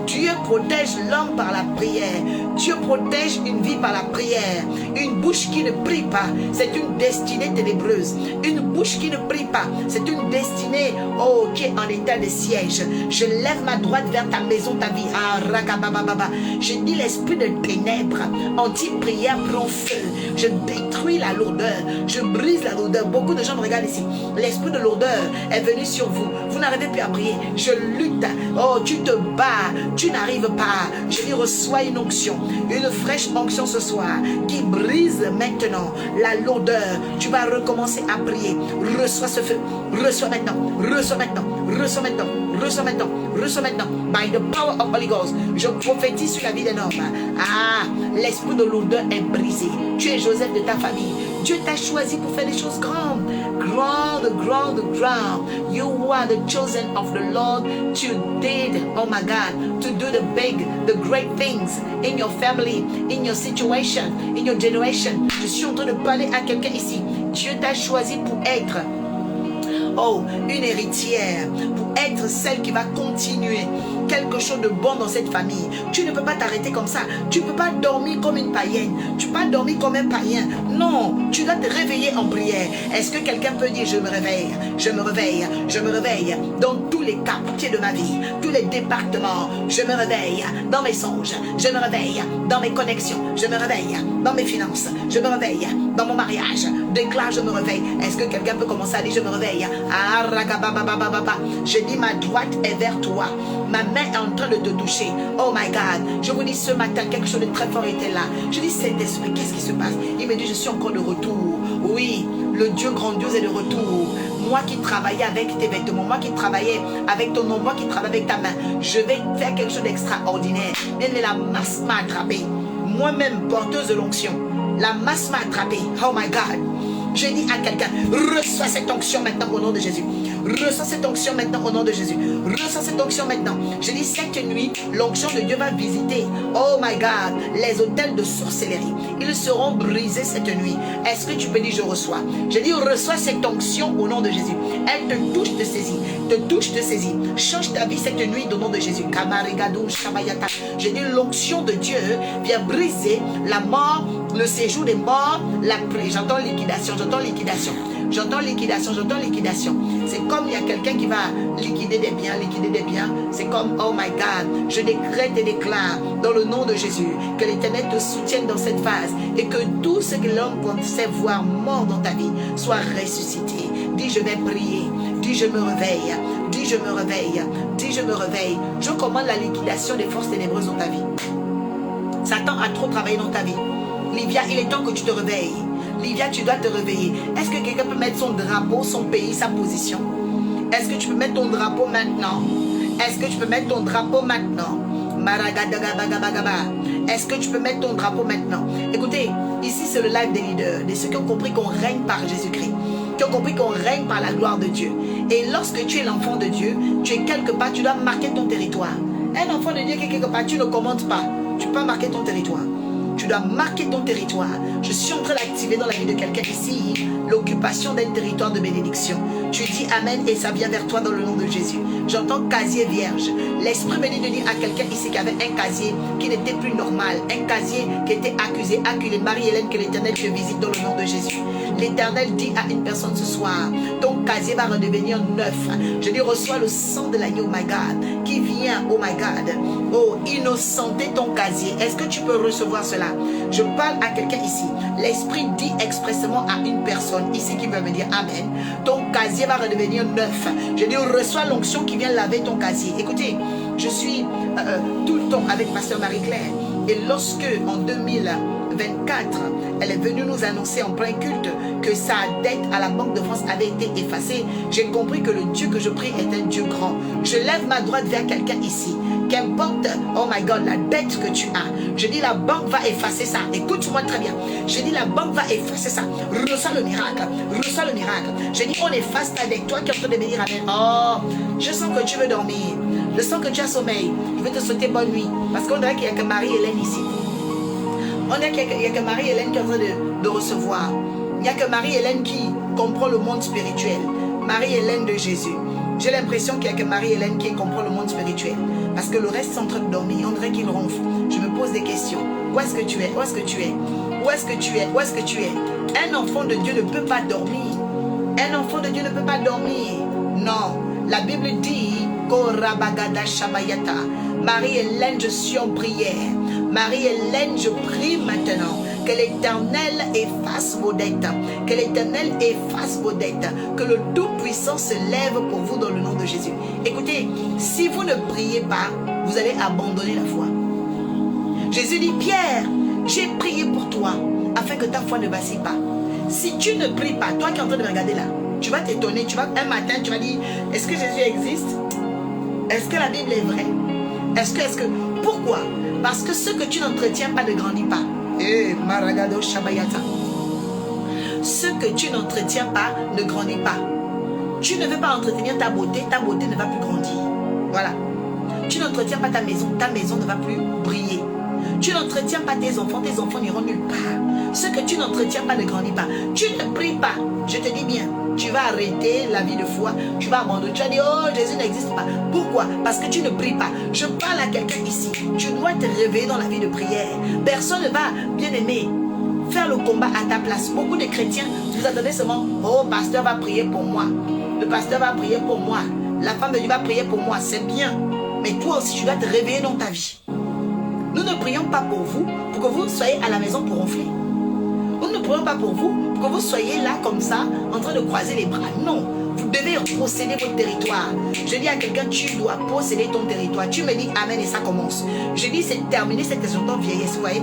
Dieu protège l'homme par la prière. Dieu protège une vie par la prière. Une bouche qui ne prie pas, c'est une destinée ténébreuse. Une bouche qui ne prie pas, c'est une destinée qui est en état de siège. Je lève ma droite vers ta maison, ta vie. Je dis l'esprit de ténèbres, anti-prière prend feu. Je détruis la lourdeur, je brise la lourdeur. Beaucoup de gens me regardent ici. L'esprit de lourdeur est venu sur vous. Vous n'arrivez plus à prier. Je lutte. Oh, tu te bats, tu n'arrives pas. Je dis reçois une onction, une fraîche onction ce soir qui brise maintenant la lourdeur. Tu vas recommencer à prier. Reçois ce feu. Reçois maintenant. Reçois maintenant. Reçois maintenant. Reçois maintenant. Reçois maintenant. By the power of Holy Ghost, je prophétise sur la vie d'un homme. Ah, l'esprit de lourdeur est brisé. Tu es Joseph de ta famille. Dieu t'a choisi pour faire des choses grandes. Grandes, grandes, grandes. You are the chosen of the Lord to did, oh my God, to do the big, the great things in your family, in your situation, in your generation. Je suis en train de parler à quelqu'un ici. Dieu t'a choisi pour être une héritière, pour être celle qui va continuer quelque chose de bon dans cette famille. Tu ne peux pas t'arrêter comme ça. Tu ne peux pas dormir comme une païenne. Tu ne peux pas dormir comme un païen. Non, tu dois te réveiller en prière. Est-ce que quelqu'un peut dire je me réveille, je me réveille, je me réveille dans tous les quartiers de ma vie, tous les départements. Je me réveille dans mes songes. Je me réveille dans mes connexions. Je me réveille dans mes finances. Je me réveille dans mon mariage. Déclare je me réveille. Est-ce que quelqu'un peut commencer à dire je me réveille? Je dis ma droite est vers toi. Ma main est en train de te toucher. Oh my God. Je vous dis ce matin quelque chose de très fort était là. Je dis Saint-Esprit, qu'est-ce qui se passe? Il me dit je suis encore de retour. Oui, le Dieu grandiose est de retour. Moi qui travaillais avec tes vêtements, moi qui travaillais avec ton nom, moi qui travaille avec ta main, je vais faire quelque chose d'extraordinaire. La masse m'a attrapé. Moi-même porteuse de l'onction. La masse m'a attrapé. Oh my God. Je dis à quelqu'un, reçois cette onction maintenant au nom de Jésus. Reçois cette onction maintenant au nom de Jésus. Reçois cette onction maintenant. Je dis cette nuit, l'onction de Dieu va visiter, oh my God, les hôtels de sorcellerie. Ils seront brisés cette nuit. Est-ce que tu peux dire je reçois? Je dis reçois cette onction au nom de Jésus. Elle te touche, te saisit. Te touche, te saisit. Change ta vie cette nuit au nom de Jésus. Je dis l'onction de Dieu vient briser la mort, le séjour des morts, la prière. J'entends liquidation, j'entends liquidation. J'entends liquidation, j'entends liquidation. C'est comme il y a quelqu'un qui va liquider des biens, liquider des biens. C'est comme, oh my God, je décrète et déclare dans le nom de Jésus que l'Éternel te soutienne dans cette phase et que tout ce que l'homme pensait voir mort dans ta vie soit ressuscité. Dis je vais prier, dis je me réveille, dis je me réveille, dis je me réveille. Je commande la liquidation des forces ténébreuses dans ta vie. Satan a trop travaillé dans ta vie. Livia, il est temps que tu te réveilles. Livia, tu dois te réveiller. Est-ce que quelqu'un peut mettre son drapeau, son pays, sa position? Est-ce que tu peux mettre ton drapeau maintenant? Est-ce que tu peux mettre ton drapeau maintenant? Est-ce que tu peux mettre ton drapeau maintenant? Écoutez, ici c'est le live des leaders, de ceux qui ont compris qu'on règne par Jésus-Christ, qui ont compris qu'on règne par la gloire de Dieu. Et lorsque tu es l'enfant de Dieu, tu es quelque part, tu dois marquer ton territoire. Un enfant de Dieu qui est quelque part, tu ne commandes pas. Tu peux pas marquer ton territoire. Tu dois marquer ton territoire. Je suis en train d'activer dans la vie de quelqu'un ici l'occupation d'un territoire de bénédiction. Tu dis Amen et ça vient vers toi dans le nom de Jésus. J'entends casier vierge. L'Esprit me dit de dire à quelqu'un ici qui avait un casier qui n'était plus normal. Un casier qui était accusé, acculé. Marie-Hélène, que l'Éternel te visite dans le nom de Jésus. L'Éternel dit à une personne ce soir, ton casier va redevenir neuf. Je dis reçois le sang de l'agneau, oh my God, qui vient, oh my God, oh innocenter ton casier. Est-ce que tu peux recevoir cela? Je parle à quelqu'un ici. L'Esprit dit expressément à une personne ici qui veut me dire Amen. Ton casier va redevenir neuf. Je dis reçois l'onction qui vient laver ton casier. Écoutez, je suis tout le temps avec Pasteur Marie-Claire. Et lorsque en 2024, elle est venue nous annoncer en plein culte que sa dette à la Banque de France avait été effacée, j'ai compris que le Dieu que je prie est un Dieu grand. Je lève ma droite vers quelqu'un ici. Qu'importe, oh my God, la dette que tu as, je dis la banque va effacer ça. Écoute-moi très bien. Je dis la banque va effacer ça. Reçois le miracle. Reçois le miracle. Je dis on efface ta dette. Toi qui es en train de me dire Amen. Oh, je sens que tu veux dormir. Je sens que tu as sommeil. Je vais te souhaiter bonne nuit. Parce qu'on dirait qu'il n'y a que Marie-Hélène ici. On dirait qu'il n'y a que Marie-Hélène qui est en train de recevoir. Il n'y a que Marie-Hélène qui comprend le monde spirituel. Marie-Hélène de Jésus. J'ai l'impression qu'il n'y a que Marie-Hélène qui comprend le monde spirituel. Parce que le reste est en train de dormir. On dirait qu'il ronfle. Je me pose des questions. Où est-ce que tu es? Où est-ce que tu es? Où est-ce que tu es? Où est-ce que tu es? Un enfant de Dieu ne peut pas dormir. Un enfant de Dieu ne peut pas dormir. Non. La Bible dit, Marie-Hélène, je suis en prière. Marie-Hélène, je prie maintenant. Que l'Éternel efface vos dettes. Que l'Éternel efface vos dettes. Que le Tout-Puissant se lève pour vous dans le nom de Jésus. Écoutez, si vous ne priez pas, vous allez abandonner la foi. Jésus dit, Pierre, j'ai prié pour toi, afin que ta foi ne vacille pas. Si tu ne pries pas, toi qui es en train de me regarder là, tu vas t'étonner, un matin, tu vas dire, est-ce que Jésus existe? Est-ce que la Bible est vraie? Est-ce que, pourquoi? Parce que ce que tu n'entretiens pas ne grandit pas. Maragado Shabayata. Ce que tu n'entretiens pas ne grandit pas. Tu ne veux pas entretenir ta beauté ne va plus grandir. Voilà. Tu n'entretiens pas ta maison ne va plus briller. Tu n'entretiens pas tes enfants n'iront nulle part. Ce que tu n'entretiens pas ne grandit pas. Tu ne pries pas, je te dis bien, tu vas arrêter la vie de foi, tu vas abandonner, tu vas dire, oh Jésus n'existe pas. Pourquoi? Parce que tu ne pries pas. Je parle à quelqu'un ici, tu dois te réveiller dans la vie de prière. Personne ne va, bien aimé, faire le combat à ta place. Beaucoup de chrétiens, vous attendez seulement, oh pasteur va prier pour moi, le pasteur va prier pour moi, la femme de Dieu va prier pour moi, c'est bien. Mais toi aussi tu dois te réveiller dans ta vie. Nous ne prions pas pour vous, pour que vous soyez à la maison pour ronfler. Nous ne prions pas pour vous, pour que vous soyez là comme ça, en train de croiser les bras. Non, vous devez posséder votre territoire. Je dis à quelqu'un, tu dois posséder ton territoire. Tu me dis amen et ça commence. Je dis, c'est terminé cette question de vieillesse, vous voyez.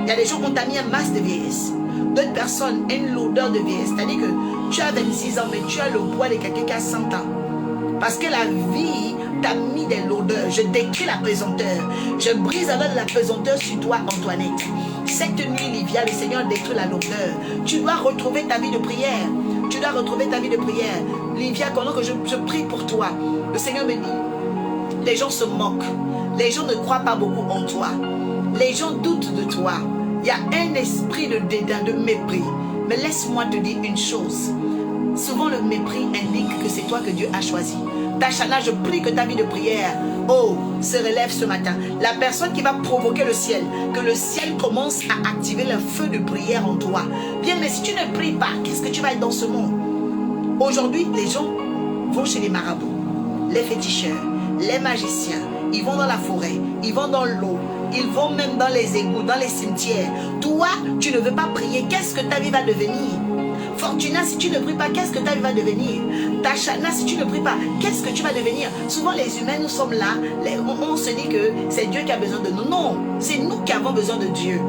Il y a des gens qui ont mis un masque de vieillesse. D'autres personnes, une lourdeur de vieillesse. C'est-à-dire que tu as 26 ans, mais tu as le poids de quelqu'un qui a 100 ans. Parce que la vie t'a mis des lourdeurs. Je décris la pesanteur. Je brise alors la pesanteur sur toi, Antoinette. Cette nuit, Livia, le Seigneur détruit la lourdeur. Tu dois retrouver ta vie de prière. Tu dois retrouver ta vie de prière. Livia, pendant que je prie pour toi, le Seigneur me dit, les gens se moquent. Les gens ne croient pas beaucoup en toi. Les gens doutent de toi. Il y a un esprit de dédain, de mépris. Mais laisse-moi te dire une chose. Souvent le mépris indique que c'est toi que Dieu a choisi. Tachana, je prie que ta vie de prière, se relève ce matin. La personne qui va provoquer le ciel, que le ciel commence à activer le feu de prière en toi. Bien, mais si tu ne pries pas, qu'est-ce que tu vas être dans ce monde? Aujourd'hui, les gens vont chez les marabouts, les féticheurs, les magiciens. Ils vont dans la forêt, ils vont dans l'eau, ils vont même dans les égouts, dans les cimetières. Toi, tu ne veux pas prier, qu'est-ce que ta vie va devenir? Fortuna, si tu ne pries pas, qu'est-ce que ta vie va devenir? Tachana, si tu ne pries pas, qu'est-ce que tu vas devenir? Souvent les humains, nous sommes là, on se dit que c'est Dieu qui a besoin de nous. Non, c'est nous qui avons besoin de Dieu.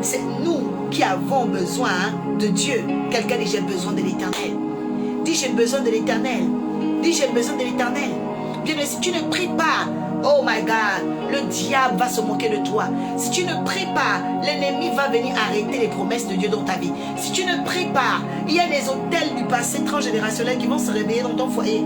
C'est nous qui avons besoin de Dieu. Quelqu'un dit j'ai besoin de l'Éternel. Dis j'ai besoin de l'Éternel. Dis j'ai besoin de l'Éternel. Bien, mais si tu ne pries pas, oh my God, le diable va se moquer de toi. Si tu ne pries pas, l'ennemi va venir arrêter les promesses de Dieu dans ta vie. Si tu ne pries pas, il y a des hôtels du passé transgénérationnel qui vont se réveiller dans ton foyer.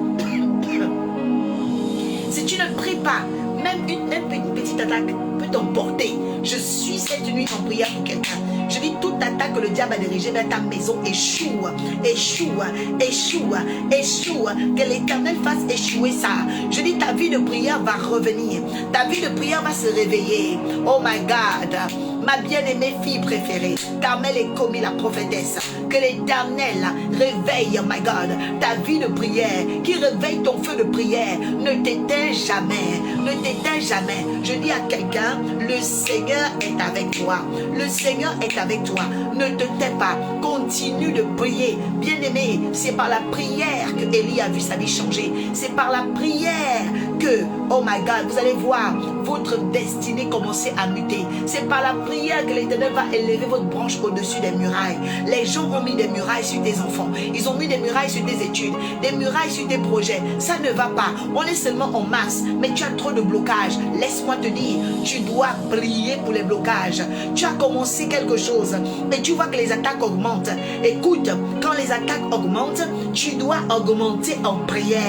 Si tu ne pries pas, même une petite attaque peut t'emporter. Je suis cette nuit en prière pour quelqu'un. Je dis toute attaque que le diable a dirigée vers ta maison échoue, échoue, échoue, échoue. Que l'Éternel fasse échouer ça. Je dis ta vie de prière va revenir. Ta vie de prière va se réveiller. Oh my God. Ma bien-aimée fille préférée, Carmel est commis la prophétesse. Que l'Éternel réveille, oh my God, ta vie de prière, qui réveille ton feu de prière. Ne t'éteins jamais, ne t'éteins jamais. Je dis à quelqu'un, le Seigneur est avec toi. Le Seigneur est avec toi. Ne te tais pas, continue de prier. Bien-aimé, c'est par la prière que Élie a vu sa vie changer. C'est par la prière que, oh my God, vous allez voir votre destinée commencer à muter. C'est par la prière que l'Éternel va élever votre branche au-dessus des murailles. Les gens ont mis des murailles sur tes enfants. Ils ont mis des murailles sur tes études, des murailles sur tes projets. Ça ne va pas. On est seulement en mars, mais tu as trop de blocages. Laisse-moi te dire, tu dois prier pour les blocages. Tu as commencé quelque chose, mais tu vois que les attaques augmentent. Écoute, quand les attaques augmentent, tu dois augmenter en prière.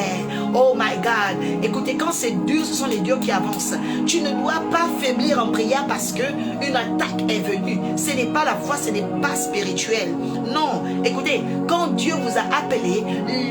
Oh my God. Écoutez, quand c'est dur, ce sont les durs qui avancent. Tu ne dois pas faiblir en prière parce que une attaque est venue. Ce n'est pas la foi, ce n'est pas spirituel. Non. Écoutez, quand Dieu vous a appelé,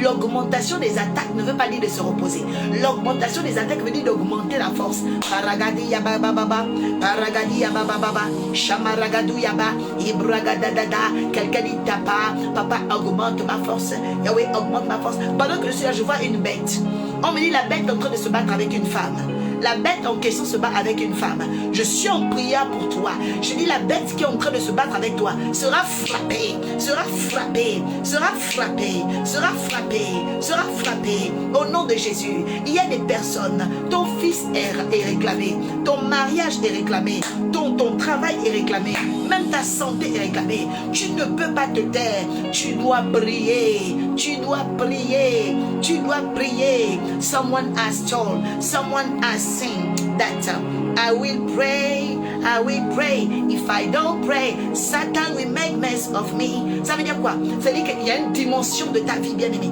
l'augmentation des attaques ne veut pas dire de se reposer. L'augmentation des attaques veut dire d'augmenter la force. Paragadi yaba baba, paragadi yaba baba, chamaragadou yaba, ibragadadada. Quelqu'un dit papa augmente ma force. Yahweh augmente ma force. Pendant que je suis là, je vois une bête. On me dit la bête est en train de se battre avec une femme. La bête en question se bat avec une femme. Je suis en prière pour toi. Je dis la bête qui est en train de se battre avec toi sera frappée, sera frappée, sera frappée, sera frappée, sera frappée. Au nom de Jésus, il y a des personnes, ton fils est réclamé, ton mariage est réclamé, ton travail est réclamé, même ta santé est réclamée. Tu ne peux pas te taire. Tu dois prier. Tu dois prier. Tu dois prier. Someone has told, someone has seen that I will pray. I will pray. If I don't pray, Satan will make mess of me. Ça veut dire quoi? Ça veut dire qu'il y a une dimension de ta vie, bien-aimée.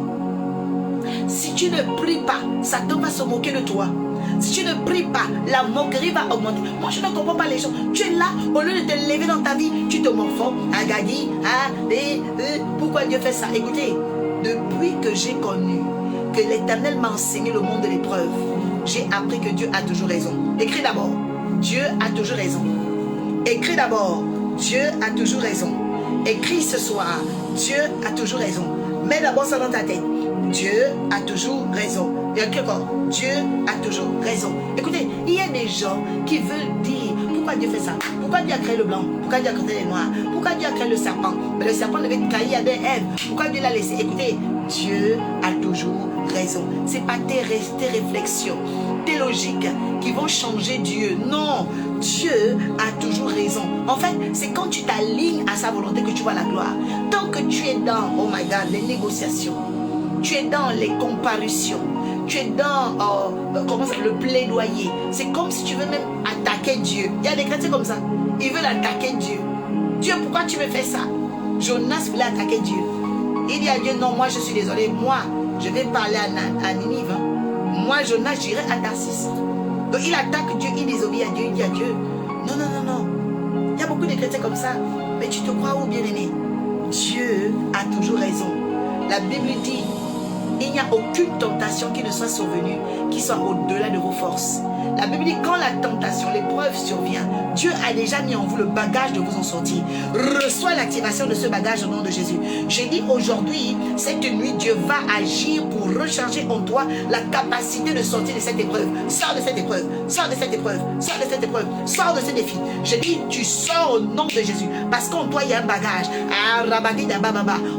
Si tu ne pries pas, Satan va se moquer de toi. Si tu ne pries pas, la moquerie va augmenter. Moi, je ne comprends pas les gens. Tu es là, au lieu de te lever dans ta vie, tu te morfonds. Agadi, pourquoi Dieu fait ça? Écoutez, depuis que j'ai connu que l'Éternel m'a enseigné le monde de l'épreuve, j'ai appris que Dieu a toujours raison. Écris d'abord, Dieu a toujours raison. Écris d'abord, Dieu a toujours raison. Écris ce soir, Dieu a toujours raison. Mets d'abord ça dans ta tête. Dieu a toujours raison. Et encore, Dieu a toujours raison. Écoutez, il y a des gens qui veulent dire pourquoi Dieu fait ça, pourquoi Dieu a créé le blanc, pourquoi Dieu a créé les noirs, pourquoi Dieu a créé le serpent. Mais le serpent devait être créé à des Ève. Pourquoi Dieu l'a laissé? Écoutez, Dieu a toujours raison. Ce n'est pas tes réflexions, tes logiques qui vont changer Dieu. Non, Dieu a toujours raison. En fait, c'est quand tu t'alignes à sa volonté que tu vois la gloire. Tant que tu es dans, oh my God, les négociations, tu es dans les comparutions, tu es dans le plaidoyer. C'est comme si tu veux même attaquer Dieu. Il y a des chrétiens comme ça. Ils veulent attaquer Dieu. Dieu, pourquoi tu me fais ça? Jonas voulait attaquer Dieu. Il dit à Dieu, non, moi je suis désolé. Moi, je vais parler à Ninive. Moi, Jonas, j'irai à Tarsis. Donc il attaque Dieu, il désobéit à Dieu. Il dit à Dieu, non, non, non, non. Il y a beaucoup de chrétiens comme ça. Mais tu te crois où, bien-aimé? Dieu a toujours raison. La Bible dit, il n'y a aucune tentation qui ne soit survenue, qui soit au-delà de vos forces. La Bible dit, quand la tentation, l'épreuve survient, Dieu a déjà mis en vous le bagage de vous en sortir. Reçois l'activation de ce bagage au nom de Jésus. J'ai dit aujourd'hui, cette nuit, Dieu va agir pour recharger en toi la capacité de sortir de cette épreuve. Sors de cette épreuve, sors de cette épreuve, sors de cette épreuve, sors de ce défi. J'ai dit, tu sors au nom de Jésus, parce qu'en toi, il y a un bagage.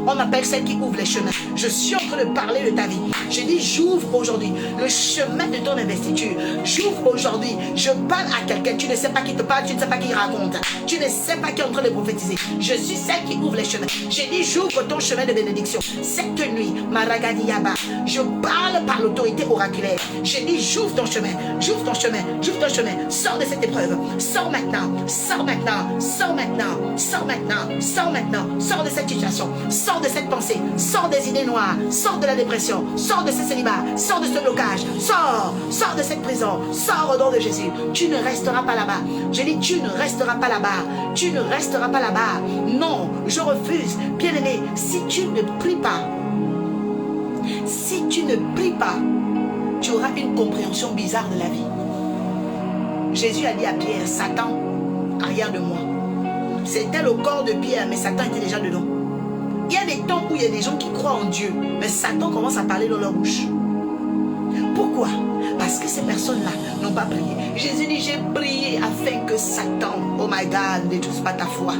On appelle celle qui ouvre les chemins. Je suis en train de parler de ta vie. J'ai dit, j'ouvre aujourd'hui le chemin de ton investiture. J'ouvre aujourd'hui. Je parle à quelqu'un. Tu ne sais pas qui te parle, tu ne sais pas qui raconte. Tu ne sais pas qui est en train de prophétiser. Je suis celle qui ouvre les chemins. J'ai dit, j'ouvre ton chemin de bénédiction. Cette nuit, Maragadi Yaba, je parle par l'autorité oraculaire. J'ai dit, j'ouvre ton chemin. J'ouvre ton chemin. J'ouvre ton chemin. Sors de cette épreuve. Sors maintenant. Sors maintenant. Sors maintenant. Sors maintenant. Sors maintenant. Sors de cette situation. Sors de cette pensée. Sors des idées noires. Sors de la dépression. Sors de ce célibat. Sors de ce blocage. Sors. Sors de cette prison. Sors au nom de Jésus. Tu ne resteras pas là-bas. Je dis, tu ne resteras pas là-bas. Tu ne resteras pas là-bas. Non, je refuse. Bien-aimé, si tu ne pries pas, tu auras une compréhension bizarre de la vie. Jésus a dit à Pierre, Satan, arrière de moi. C'était le corps de Pierre, mais Satan était déjà dedans. Il y a des temps où il y a des gens qui croient en Dieu, mais Satan commence à parler dans leur bouche. Pourquoi? Parce que ces personnes-là n'ont pas prié. Jésus dit, j'ai prié afin que Satan, oh my God, ne détruise pas ta foi.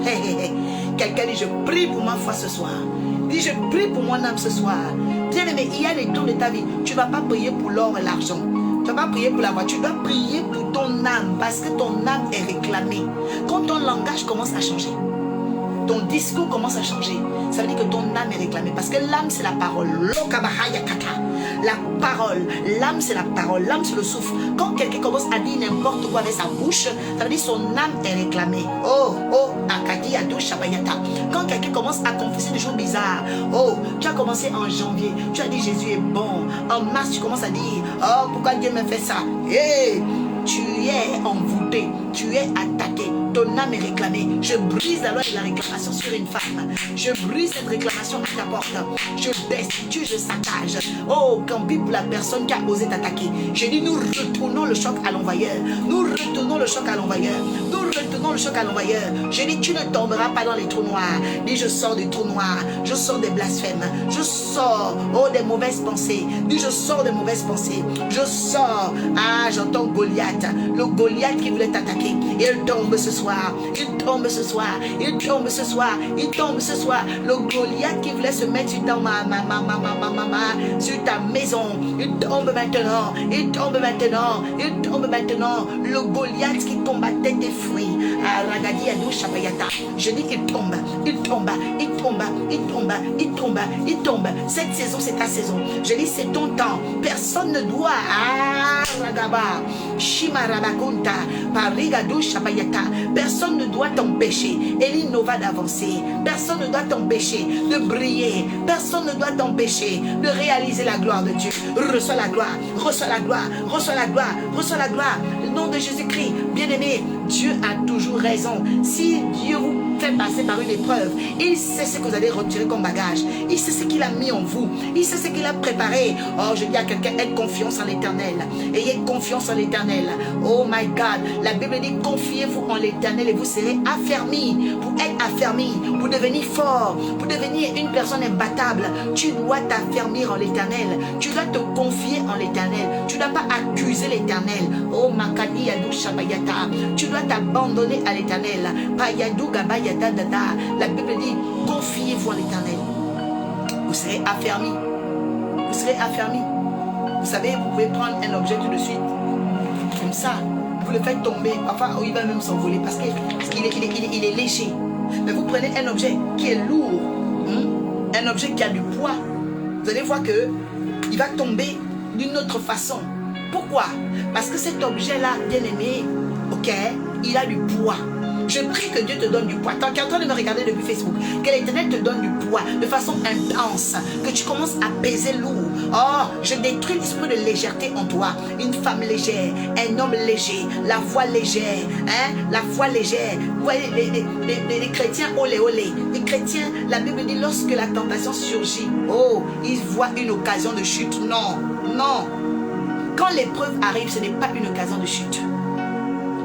Quelqu'un dit, je prie pour ma foi ce soir. Dit, je prie pour mon âme ce soir. Bien aimé, il y a des temps de ta vie, tu ne vas pas prier pour l'or et l'argent. Tu ne vas pas prier pour la voiture, tu dois prier pour ton âme, parce que ton âme est réclamée. Quand ton langage commence à changer, ton discours commence à changer. Ça veut dire que ton âme est réclamée. Parce que l'âme, c'est la parole. La parole. L'âme, c'est la parole. L'âme, c'est le souffle. Quand quelqu'un commence à dire n'importe quoi avec sa bouche, ça veut dire que son âme est réclamée. Akadi Adou Shabayata. Quand quelqu'un commence à confesser des choses bizarres, tu as commencé en janvier, tu as dit Jésus est bon. En mars, tu commences à dire, pourquoi Dieu me fait ça? Tu es envoûté, tu es attaqué, ton âme est réclamée. Je brise la loi de la réclamation sur une femme. Je brise cette réclamation à ta porte. Je destitue, je saccage. Tant pis pour la personne qui a osé t'attaquer. Je dis, nous retournons le choc à l'envoyeur. Nous retournons le choc à l'envoyeur. Nous retournons le choc à l'envoyeur. Je dis, tu ne tomberas pas dans les trous noirs. Dis, je sors du trou noir. Je sors des blasphèmes. Je sors, des mauvaises pensées. Dis, je sors des mauvaises pensées. Je sors. J'entends Goliath. Le Goliath qui voulait t'attaquer. Il tombe ce soir. Il tombe ce soir. Il tombe ce soir. Il tombe ce soir. Le Goliath qui voulait se mettre sur ta maison. Il tombe maintenant. Il tombe maintenant. Il tombe maintenant. Le Goliath qui combattait tes fruits. Je dis il tombe. Il tombe. Il tombe. Il tombe. Il tombe. Il tombe. Cette saison, c'est ta saison. Je dis c'est ton temps. Personne ne doit. Personne ne doit t'empêcher. Elinova d'avancer. Personne ne doit t'empêcher de briller. Personne ne doit t'empêcher de réaliser la gloire de Dieu. Reçois la gloire. Reçois la gloire. Reçois la gloire. Reçois la gloire. Le nom de Jésus-Christ. Bien-aimé, Dieu a toujours raison. Si Dieu vous fait passer par une épreuve, il sait ce que vous allez retirer comme bagage. Il sait ce qu'il a mis en vous. Il sait ce qu'il a préparé. Je dis à quelqu'un, aie confiance en l'Éternel. Ayez confiance en l'Éternel. Oh my God. La Bible dit, confiez-vous en l'Éternel et vous serez affermis. Pour être affermi, pour devenir fort, pour devenir une personne imbattable, tu dois t'affermir en l'Éternel. Tu dois te confier en l'Éternel. Tu ne dois pas accuser l'Éternel. Oh Makadi Yadou Shabayata. Tu dois t'abandonner à l'Éternel. Payadou Gabayata Dada. La Bible dit, confiez-vous en l'Éternel. Vous serez affermis. Vous serez affermis. Vous savez, vous pouvez prendre un objet tout de suite. Comme ça. Vous le faites tomber. Enfin, il va même s'envoler parce qu'il est léger. Mais vous prenez un objet qui est lourd. Un objet qui a du poids. Vous allez voir que il va tomber d'une autre façon. Pourquoi? Parce que cet objet-là, bien aimé, il a du poids. Je prie que Dieu te donne du poids. Tant qu'il est en train de me regarder depuis Facebook, que l'Éternel te donne du poids de façon intense, que tu commences à peser lourd. Je détruis l'esprit de légèreté en toi. Une femme légère, un homme léger, la foi légère, la foi légère. Vous voyez les chrétiens, olé olé. Les chrétiens, la Bible dit, lorsque la tentation surgit, ils voient une occasion de chute. Non, non. Quand l'épreuve arrive, ce n'est pas une occasion de chute.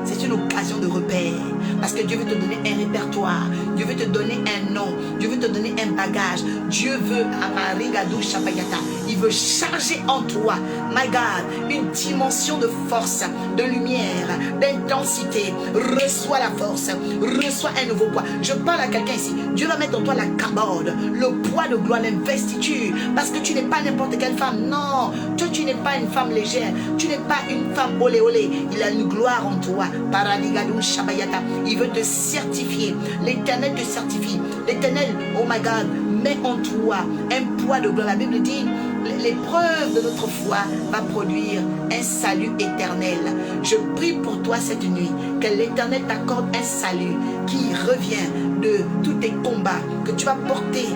C'est une occasion de repère. Parce que Dieu veut te donner un répertoire. Dieu veut te donner un nom. Dieu veut te donner un bagage. Dieu veut, Amarigadou Shapayata, il veut charger en toi, my God, une dimension de force, de lumière, d'intensité. Reçois la force. Reçois un nouveau poids. Je parle à quelqu'un ici. Dieu va mettre en toi la caborde, le poids de gloire, l'investiture. Parce que tu n'es pas n'importe quelle femme. Non, toi, tu n'es pas une femme légère. Tu n'es pas une femme olé olé. Il a une gloire en toi. Paradigadou Shabayata. Il veut te certifier. L'Éternel te certifie. L'Éternel, oh my God, met en toi un poids de gloire. La Bible dit, l'épreuve de notre foi va produire un salut éternel. Je prie pour toi cette nuit, que l'Éternel t'accorde un salut qui revient de tous tes combats, que tu vas porter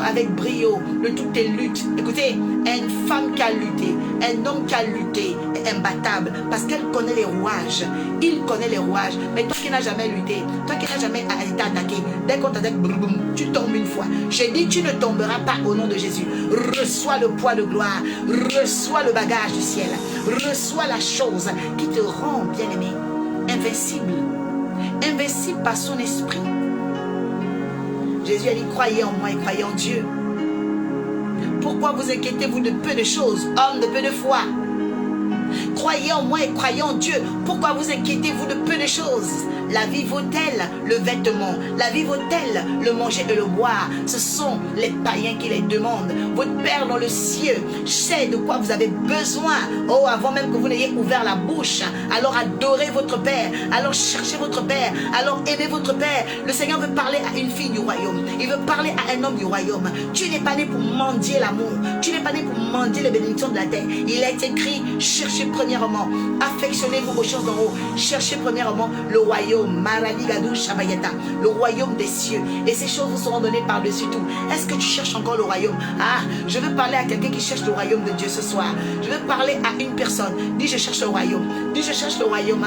avec brio, de toutes tes luttes. Écoutez, une femme qui a lutté, un homme qui a lutté est imbattable parce qu'elle connaît les rouages. Il connaît les rouages. Mais toi qui n'as jamais lutté, toi qui n'as jamais été attaqué, dès qu'on t'attaque, tu tombes une fois. J'ai dit, tu ne tomberas pas au nom de Jésus. Reçois le poids de gloire. Reçois le bagage du ciel. Reçois la chose qui te rend, bien-aimé, invincible. Invincible par son esprit. Jésus a dit, croyez en moi et croyez en Dieu. Pourquoi vous inquiétez-vous de peu de choses, homme de peu de foi? Croyez en moi et croyez en Dieu. Pourquoi vous inquiétez-vous de peu de choses? La vie vaut-elle le vêtement? La vie vaut-elle le manger et le boire? Ce sont les païens qui les demandent. Votre Père dans le ciel sait de quoi vous avez besoin. Oh, avant même que vous n'ayez ouvert la bouche. Alors adorez votre Père. Alors cherchez votre Père. Alors aimez votre Père. Le Seigneur veut parler à une fille du royaume. Il veut parler à un homme du royaume. Tu n'es pas né pour mendier l'amour. Tu n'es pas né pour mendier les bénédictions de la terre. Il est écrit, cherchez premièrement. Affectionnez-vous aux choses d'en haut. Cherchez premièrement le royaume. Maraligadou Shabayata. Le royaume des cieux. Et ces choses vous seront données par-dessus tout. Est-ce que tu cherches encore le royaume? Ah, je veux parler à quelqu'un qui cherche le royaume de Dieu ce soir. Je veux parler à une personne. Dis, je cherche le royaume. Dis, je cherche le royaume.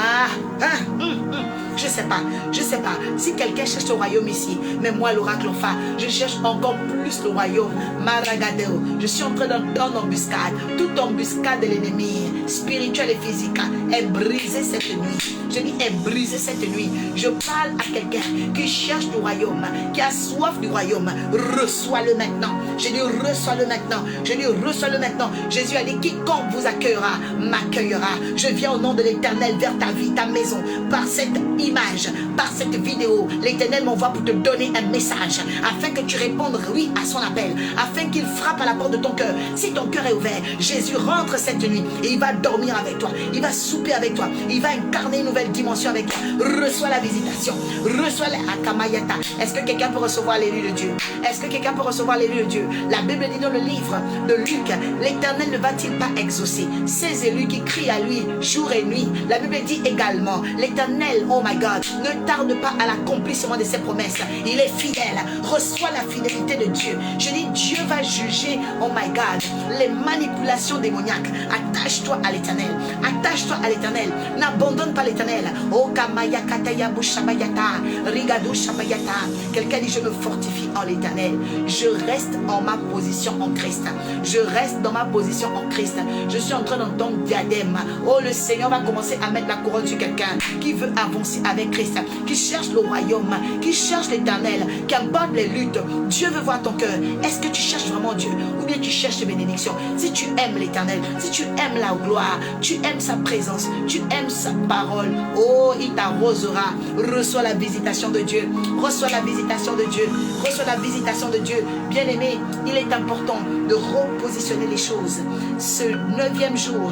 Je sais pas. Si quelqu'un cherche le royaume ici, mais moi, l'oracle Opha, je cherche encore plus le royaume. Maragadeo. Je suis en train d'entendre embuscade. Toute embuscade de l'ennemi, spirituel et physique, est brisée cette nuit. Je dis, est brisée cette nuit. Je parle à quelqu'un qui cherche le royaume, qui a soif du royaume. Reçois-le maintenant. Je dis, reçois-le maintenant. Je dis, reçois-le maintenant. Jésus a dit, quiconque vous accueillera, m'accueillera. Je viens au nom de l'Éternel vers ta vie, ta maison, par cette image, par cette vidéo. L'Éternel m'envoie pour te donner un message, afin que tu répondes oui à son appel, afin qu'il frappe à la porte de ton cœur. Si ton cœur est ouvert, Jésus rentre cette nuit et il va dormir avec toi. Il va souper avec toi. Il va incarner une nouvelle dimension avec toi. Reçois la visitation. Reçois la Akamayata. Est-ce que quelqu'un peut recevoir l'élu de Dieu? Est-ce que quelqu'un peut recevoir l'élu de Dieu? La Bible dit dans le livre de Luc, l'Éternel ne va-t-il pas exaucer ces élus qui crient à lui jour et nuit? La Bible dit également, l'Éternel, oh my God, ne tarde pas à l'accomplissement de ses promesses. Il est fidèle. Reçois la fidélité de Dieu. Je dis, Dieu va juger, oh my God, les manipulations démoniaques. Attache-toi à l'Éternel. Attache-toi à l'Éternel. N'abandonne pas l'Éternel. Oh Kamaya Kataya Bushabayata, Rigado Shabayata. Quelqu'un dit, je me fortifie en l'Éternel. Je reste en ma position en Christ. Je reste dans ma position en Christ. Je suis en train d'entendre diadème. Oh, le Seigneur va commencer à mettre la couronne sur quelqu'un qui veut avancer avec Christ, qui cherche le royaume, qui cherche l'Éternel, qui aborde les luttes. Dieu veut voir ton cœur. Est-ce que tu cherches vraiment Dieu ou bien tu cherches les bénédictions? Si tu aimes l'Éternel, si tu aimes la gloire, tu aimes sa présence, tu aimes sa parole, oh, il t'arrosera. Reçois la visitation de Dieu. Reçois la visitation de Dieu. Reçois la visitation de Dieu. Bien-aimé, il est important de repositionner les choses. Ce 9e jour,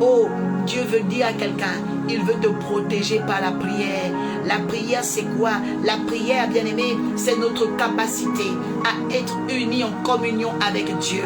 oh, Dieu veut dire à quelqu'un, il veut te protéger par la prière. La prière, c'est quoi? La prière, bien-aimé, c'est notre capacité à être unis en communion avec Dieu.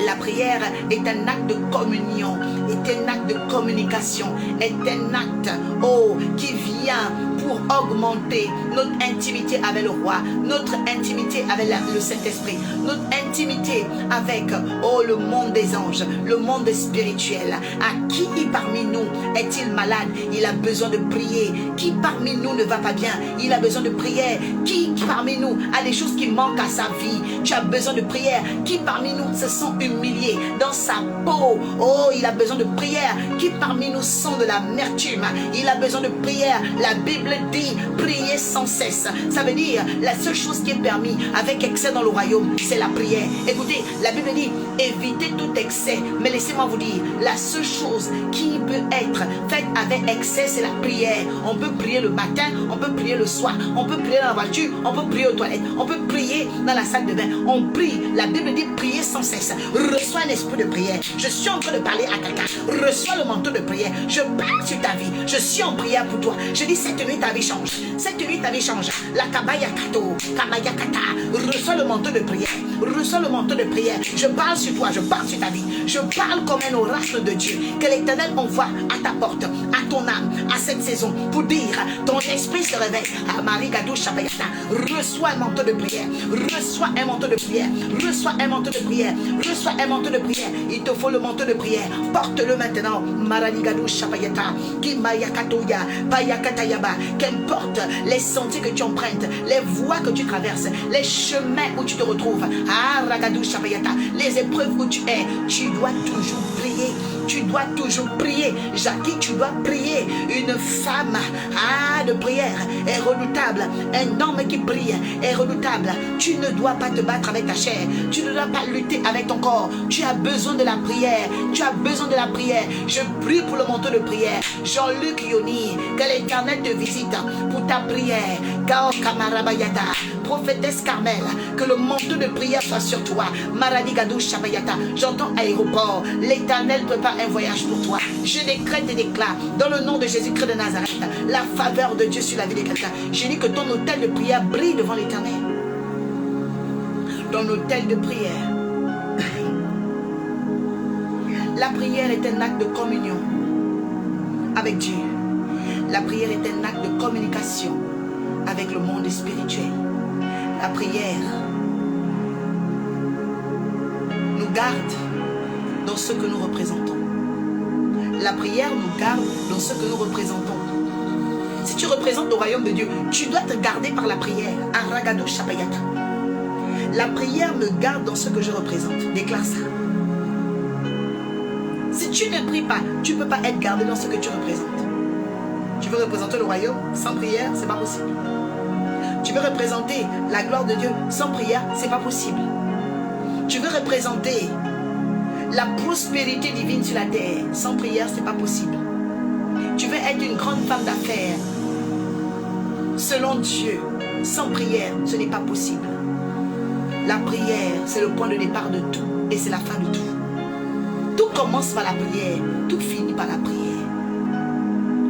La prière est un acte de communion, est un acte de communication, est un acte, oh, qui vient pour augmenter notre intimité avec le roi, notre intimité avec le Saint-Esprit, notre intimité avec, oh, le monde des anges, le monde spirituel. À qui parmi nous est-il malade? Il a besoin de prier. Qui parmi nous ne va pas bien? Il a besoin de prière. Qui parmi nous a des choses qui manquent à sa vie? Tu as besoin de prière. Qui parmi nous se sent humilié dans sa peau? Oh, il a besoin de prière. Qui parmi nous sent de l'amertume? Il a besoin de prière. La Bible dit prier sans cesse. Ça veut dire la seule chose qui est permise avec excès dans le royaume, c'est la prière. Écoutez, la Bible dit évitez tout excès. Mais laissez-moi vous dire, la seule chose qui peut être faite avec excès, c'est la prière. On peut prier le matin, on peut prier le soir, on peut prier dans la voiture, on peut prier aux toilettes, on peut prier dans la salle de bain. On prie. La Bible dit prier sans cesse. Reçois un esprit de prière. Je suis en train de parler à quelqu'un. Reçois le manteau de prière. Je parle sur ta vie. Je suis en prière pour toi. Je dis cette nuit ta vie change. Cette nuit ta vie change. La kabaya kato, kabaya kata. Reçois le manteau de prière. Reçois le manteau de prière. Je parle sur toi. Je parle sur ta vie. Je parle comme un oracle de Dieu. Que l'Éternel envoie à ta porte, à ton âme, à cette saison pour dire ton esprit se réveille. À Marie Gadou Chabayata. Reçois un manteau de prière. Reçois un manteau de prière. Reçois un manteau de prière. Reçois un manteau de prière. Il te faut le manteau de prière. Porte-le maintenant. Maranigadou Chabayata. Kimayakatoya. Payakatayaba. Qu'importe les sentiers que tu empruntes, les voies que tu traverses, les chemins où tu te retrouves. Ah, Ragadou Chabayata. Les épreuves où tu es, tu dois toujours prier. Tu dois toujours prier. Jackie, tu dois prier. Une femme de prière est redoutable. Un homme qui prie est redoutable. Tu ne dois pas te battre avec ta chair. Tu ne dois pas lutter avec ton corps. Tu as besoin de la prière. Tu as besoin de la prière. Je prie pour le manteau de prière. Jean-Luc Yoni, que l'Éternel te visite pour ta prière. Kao Kamarabayata, prophétesse Carmel, que le manteau de prière soit sur toi. Maradigadou Shabayata, j'entends aéroport. L'Éternel prépare un voyage pour toi. Je décrète et déclare, dans le nom de Jésus-Christ de Nazareth, la faveur de Dieu sur la vie de quelqu'un. Je dis que ton autel de prière brille devant l'Éternel. Ton autel de prière. La prière est un acte de communion avec Dieu. La prière est un acte de communication avec le monde spirituel. La prière nous garde dans ce que nous représentons. La prière nous garde dans ce que nous représentons. Si tu représentes le royaume de Dieu, tu dois te garder par la prière. Aragado Shabayata. La prière me garde dans ce que je représente. Déclare ça. Si tu ne pries pas, tu ne peux pas être gardé dans ce que tu représentes. Tu veux représenter le royaume sans prière, c'est pas possible. Tu veux représenter la gloire de Dieu sans prière, c'est pas possible. Tu veux représenter la prospérité divine sur la terre sans prière, c'est pas possible. Tu veux être une grande femme d'affaires selon Dieu sans prière, ce n'est pas possible. La prière, c'est le point de départ de tout et c'est la fin de tout. Tout commence par la prière, tout finit par la prière.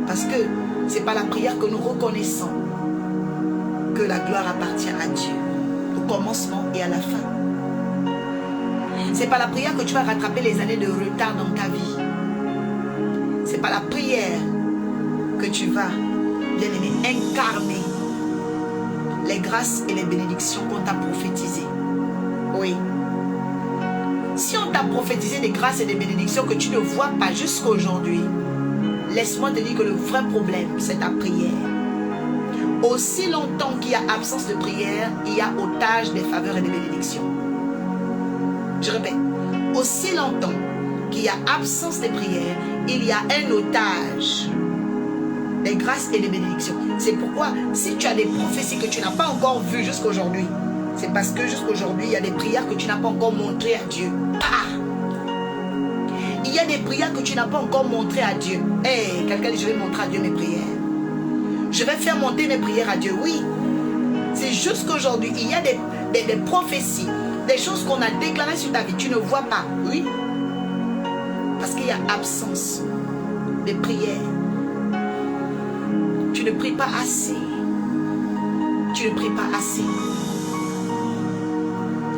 Parce que c'est par la prière que nous reconnaissons que la gloire appartient à Dieu, au commencement et à la fin. C'est par la prière que tu vas rattraper les années de retard dans ta vie. C'est par la prière que tu vas, bien aimé, incarner les grâces et les bénédictions qu'on t'a prophétisées. Oui. Si on t'a prophétisé des grâces et des bénédictions que tu ne vois pas jusqu'à aujourd'hui, laisse-moi te dire que le vrai problème, c'est ta prière. Aussi longtemps qu'il y a absence de prière, il y a otage des faveurs et des bénédictions. Je répète, aussi longtemps qu'il y a absence de prière, il y a un otage des grâces et des bénédictions. C'est pourquoi, si tu as des prophéties que tu n'as pas encore vues jusqu'à aujourd'hui, c'est parce que jusqu'à aujourd'hui, il y a des prières que tu n'as pas encore montrées à Dieu. Il y a des prières que tu n'as pas encore montrées à Dieu. Quelqu'un dit, je vais montrer à Dieu mes prières. Je vais faire monter mes prières à Dieu. Oui. C'est juste qu'aujourd'hui, il y a des prophéties, des choses qu'on a déclarées sur ta vie. Tu ne vois pas. Oui. Parce qu'il y a absence de prière. Tu ne pries pas assez. Tu ne pries pas assez.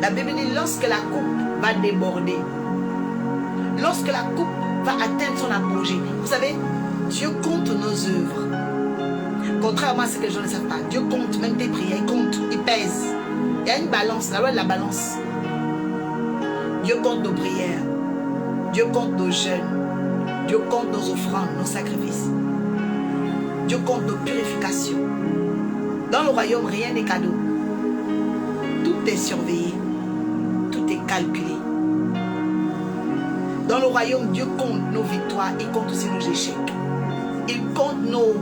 La Bible dit, lorsque la coupe va déborder, lorsque la coupe va atteindre son apogée, vous savez, Dieu compte nos œuvres. Contrairement à ce que les gens ne savent pas, Dieu compte même tes prières, il compte, il pèse. Il y a une balance, la loi de la balance. Dieu compte nos prières, Dieu compte nos jeûnes, Dieu compte nos offrandes, nos sacrifices. Dieu compte nos purifications. Dans le royaume, rien n'est cadeau. Tout est surveillé, tout est calculé. Dans le royaume, Dieu compte nos victoires, il compte aussi nos échecs. Il compte nos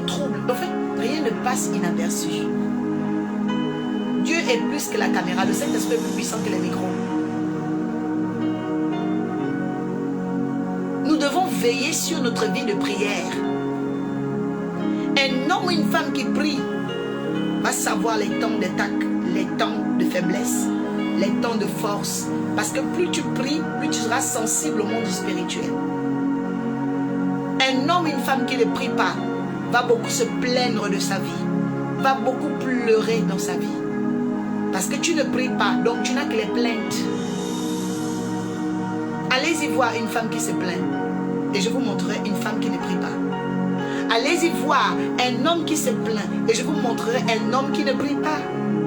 troubles. En fait, rien ne passe inaperçu. Dieu est plus que la caméra. Le Saint-Esprit est plus puissant que les micros. Nous devons veiller sur notre vie de prière. Un homme ou une femme qui prie va savoir les temps d'attaque, les temps de faiblesse, les temps de force. Parce que plus tu pries, plus tu seras sensible au monde spirituel. Un homme ou une femme qui ne prie pas va beaucoup se plaindre de sa vie, va beaucoup pleurer dans sa vie. Parce que tu ne pries pas, donc tu n'as que les plaintes. Allez-y voir une femme qui se plaint. Et je vous montrerai une femme qui ne prie pas. Allez-y voir un homme qui se plaint. Et je vous montrerai un homme qui ne prie pas.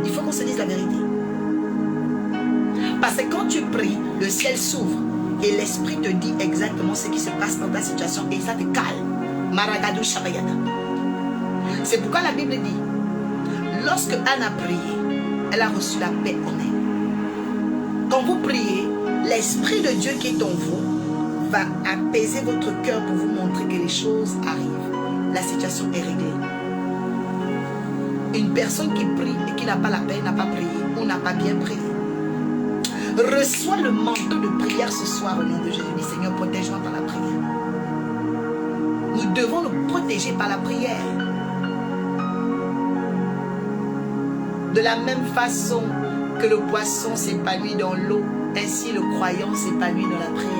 Il faut qu'on se dise la vérité. Parce que quand tu pries, le ciel s'ouvre. Et l'esprit te dit exactement ce qui se passe dans ta situation. Et ça te calme. Maragadou Shabayata. C'est pourquoi la Bible dit, lorsque Anne a prié, elle a reçu la paix en elle. Quand vous priez, l'Esprit de Dieu qui est en vous va apaiser votre cœur pour vous montrer que les choses arrivent. La situation est réglée. Une personne qui prie et qui n'a pas la paix, n'a pas prié ou n'a pas bien prié. Reçois le manteau de prière ce soir au nom de Jésus. Dis Seigneur, protège-moi par la prière. Nous devons nous protéger par la prière. De la même façon que le poisson s'épanouit dans l'eau, ainsi le croyant s'épanouit dans la prière.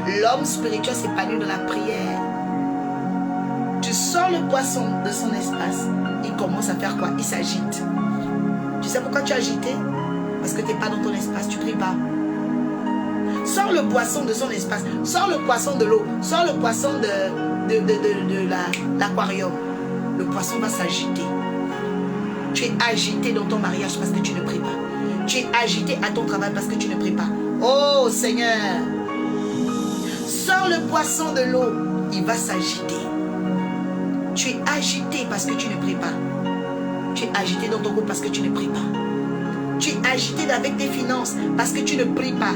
L'homme spirituel s'épanouit dans la prière. Tu sors le poisson de son espace, il commence à faire quoi? Il s'agite. Tu sais pourquoi tu es agité? Parce que tu n'es pas dans ton espace, tu ne pries pas. Sors le poisson de son espace, sors le poisson de l'eau, sors le poisson de l'aquarium. Le poisson va s'agiter. Tu es agité dans ton mariage parce que tu ne pries pas. Tu es agité à ton travail parce que tu ne pries pas. Oh Seigneur, sors le poisson de l'eau, il va s'agiter. Tu es agité parce que tu ne pries pas. Tu es agité dans ton groupe parce que tu ne pries pas. Tu es agité avec tes finances parce que tu ne pries pas.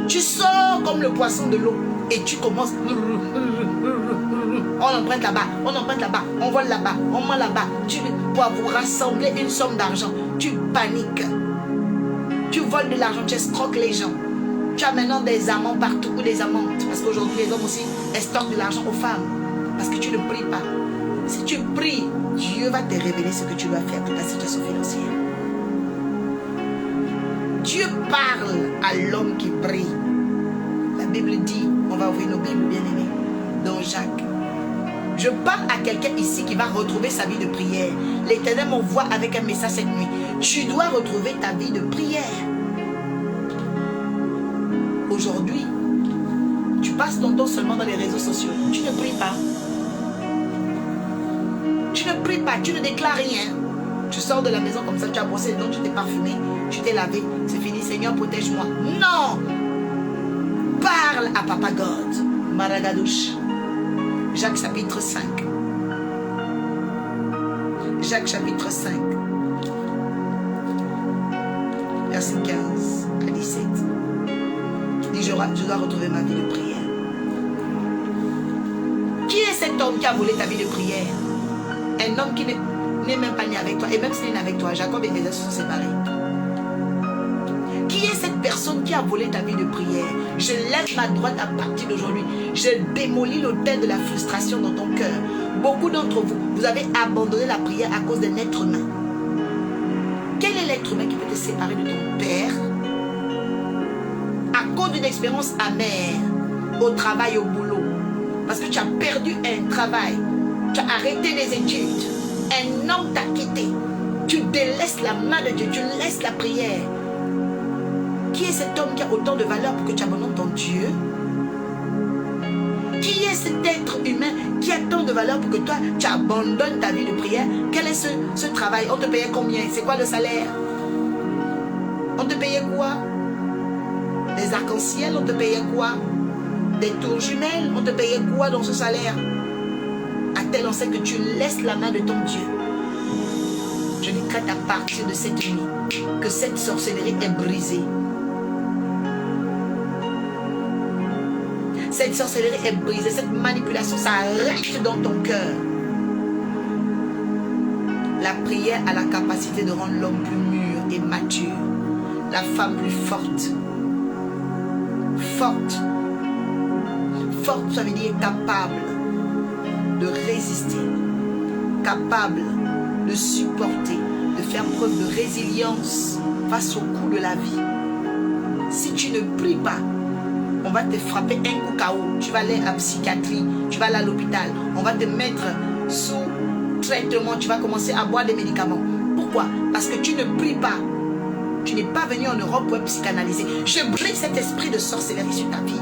Tu sors comme le poisson de l'eau et tu commences. On emprunte là-bas, on emprunte là-bas, on vole là-bas, on ment là-bas. Pour vous rassembler une somme d'argent, tu paniques. Tu voles de l'argent, tu escroques les gens. Tu as maintenant des amants partout ou des amantes. Parce qu'aujourd'hui, les hommes aussi escroquent de l'argent aux femmes. Parce que tu ne pries pas. Si tu pries, Dieu va te révéler ce que tu dois faire pour ta situation financière. Dieu parle à l'homme qui prie. La Bible dit, on va ouvrir nos Bibles bien aimés, dans Jacques. Je parle à quelqu'un ici qui va retrouver sa vie de prière. L'Éternel m'envoie avec un message cette nuit. Tu dois retrouver ta vie de prière. Aujourd'hui, tu passes ton temps seulement dans les réseaux sociaux. Tu ne pries pas. Tu ne pries pas, tu ne déclares rien. Tu sors de la maison comme ça, tu as brossé les dents, tu t'es parfumé, tu t'es lavé. C'est fini, Seigneur, protège-moi. Non! Parle à Papa God. Maragadouche. Jacques chapitre 5. Jacques chapitre 5. Verset 15 à 17. Dis, je dois retrouver ma vie de prière. Qui est cet homme qui a volé ta vie de prière? Un homme qui n'est même pas né avec toi. Et même s'il est né avec toi, Jacob et Ésaü se sont séparés. Qui est cette personne qui a volé ta vie de prière? Je lève ma droite à partir d'aujourd'hui. Je démolis l'autel de la frustration dans ton cœur. Beaucoup d'entre vous, vous avez abandonné la prière à cause d'un être humain. Quel est l'être humain qui peut te séparer de ton père? À cause d'une expérience amère au travail, au boulot. Parce que tu as perdu un travail. Tu as arrêté les études. Un homme t'a quitté. Tu délaisses la main de Dieu. Tu laisses la prière. Qui est cet homme qui a autant de valeur pour que tu abandonnes ton Dieu? Qui est cet être humain qui a tant de valeur pour que toi, tu abandonnes ta vie de prière? Quel est ce travail? On te payait combien? C'est quoi le salaire? On te payait quoi? Des arcs-en-ciel? On te payait quoi? Des tours jumelles? On te payait quoi dans ce salaire? À tel enseigne que tu laisses la main de ton Dieu. Je décrète à partir de cette nuit que cette sorcellerie est brisée. Cette sorcellerie est brisée, cette manipulation s'arrête dans ton cœur. La prière a la capacité de rendre l'homme plus mûr et mature, la femme plus forte. Forte. Forte, ça veut dire capable de résister, capable de supporter, de faire preuve de résilience face aux coups de la vie. Si tu ne pries pas, on va te frapper un coup KO. Tu vas aller à la psychiatrie, tu vas aller à l'hôpital. On va te mettre sous traitement. Tu vas commencer à boire des médicaments. Pourquoi? Parce que tu ne pries pas. Tu n'es pas venu en Europe pour être psychanalysé. Je brise cet esprit de sorcellerie sur ta vie.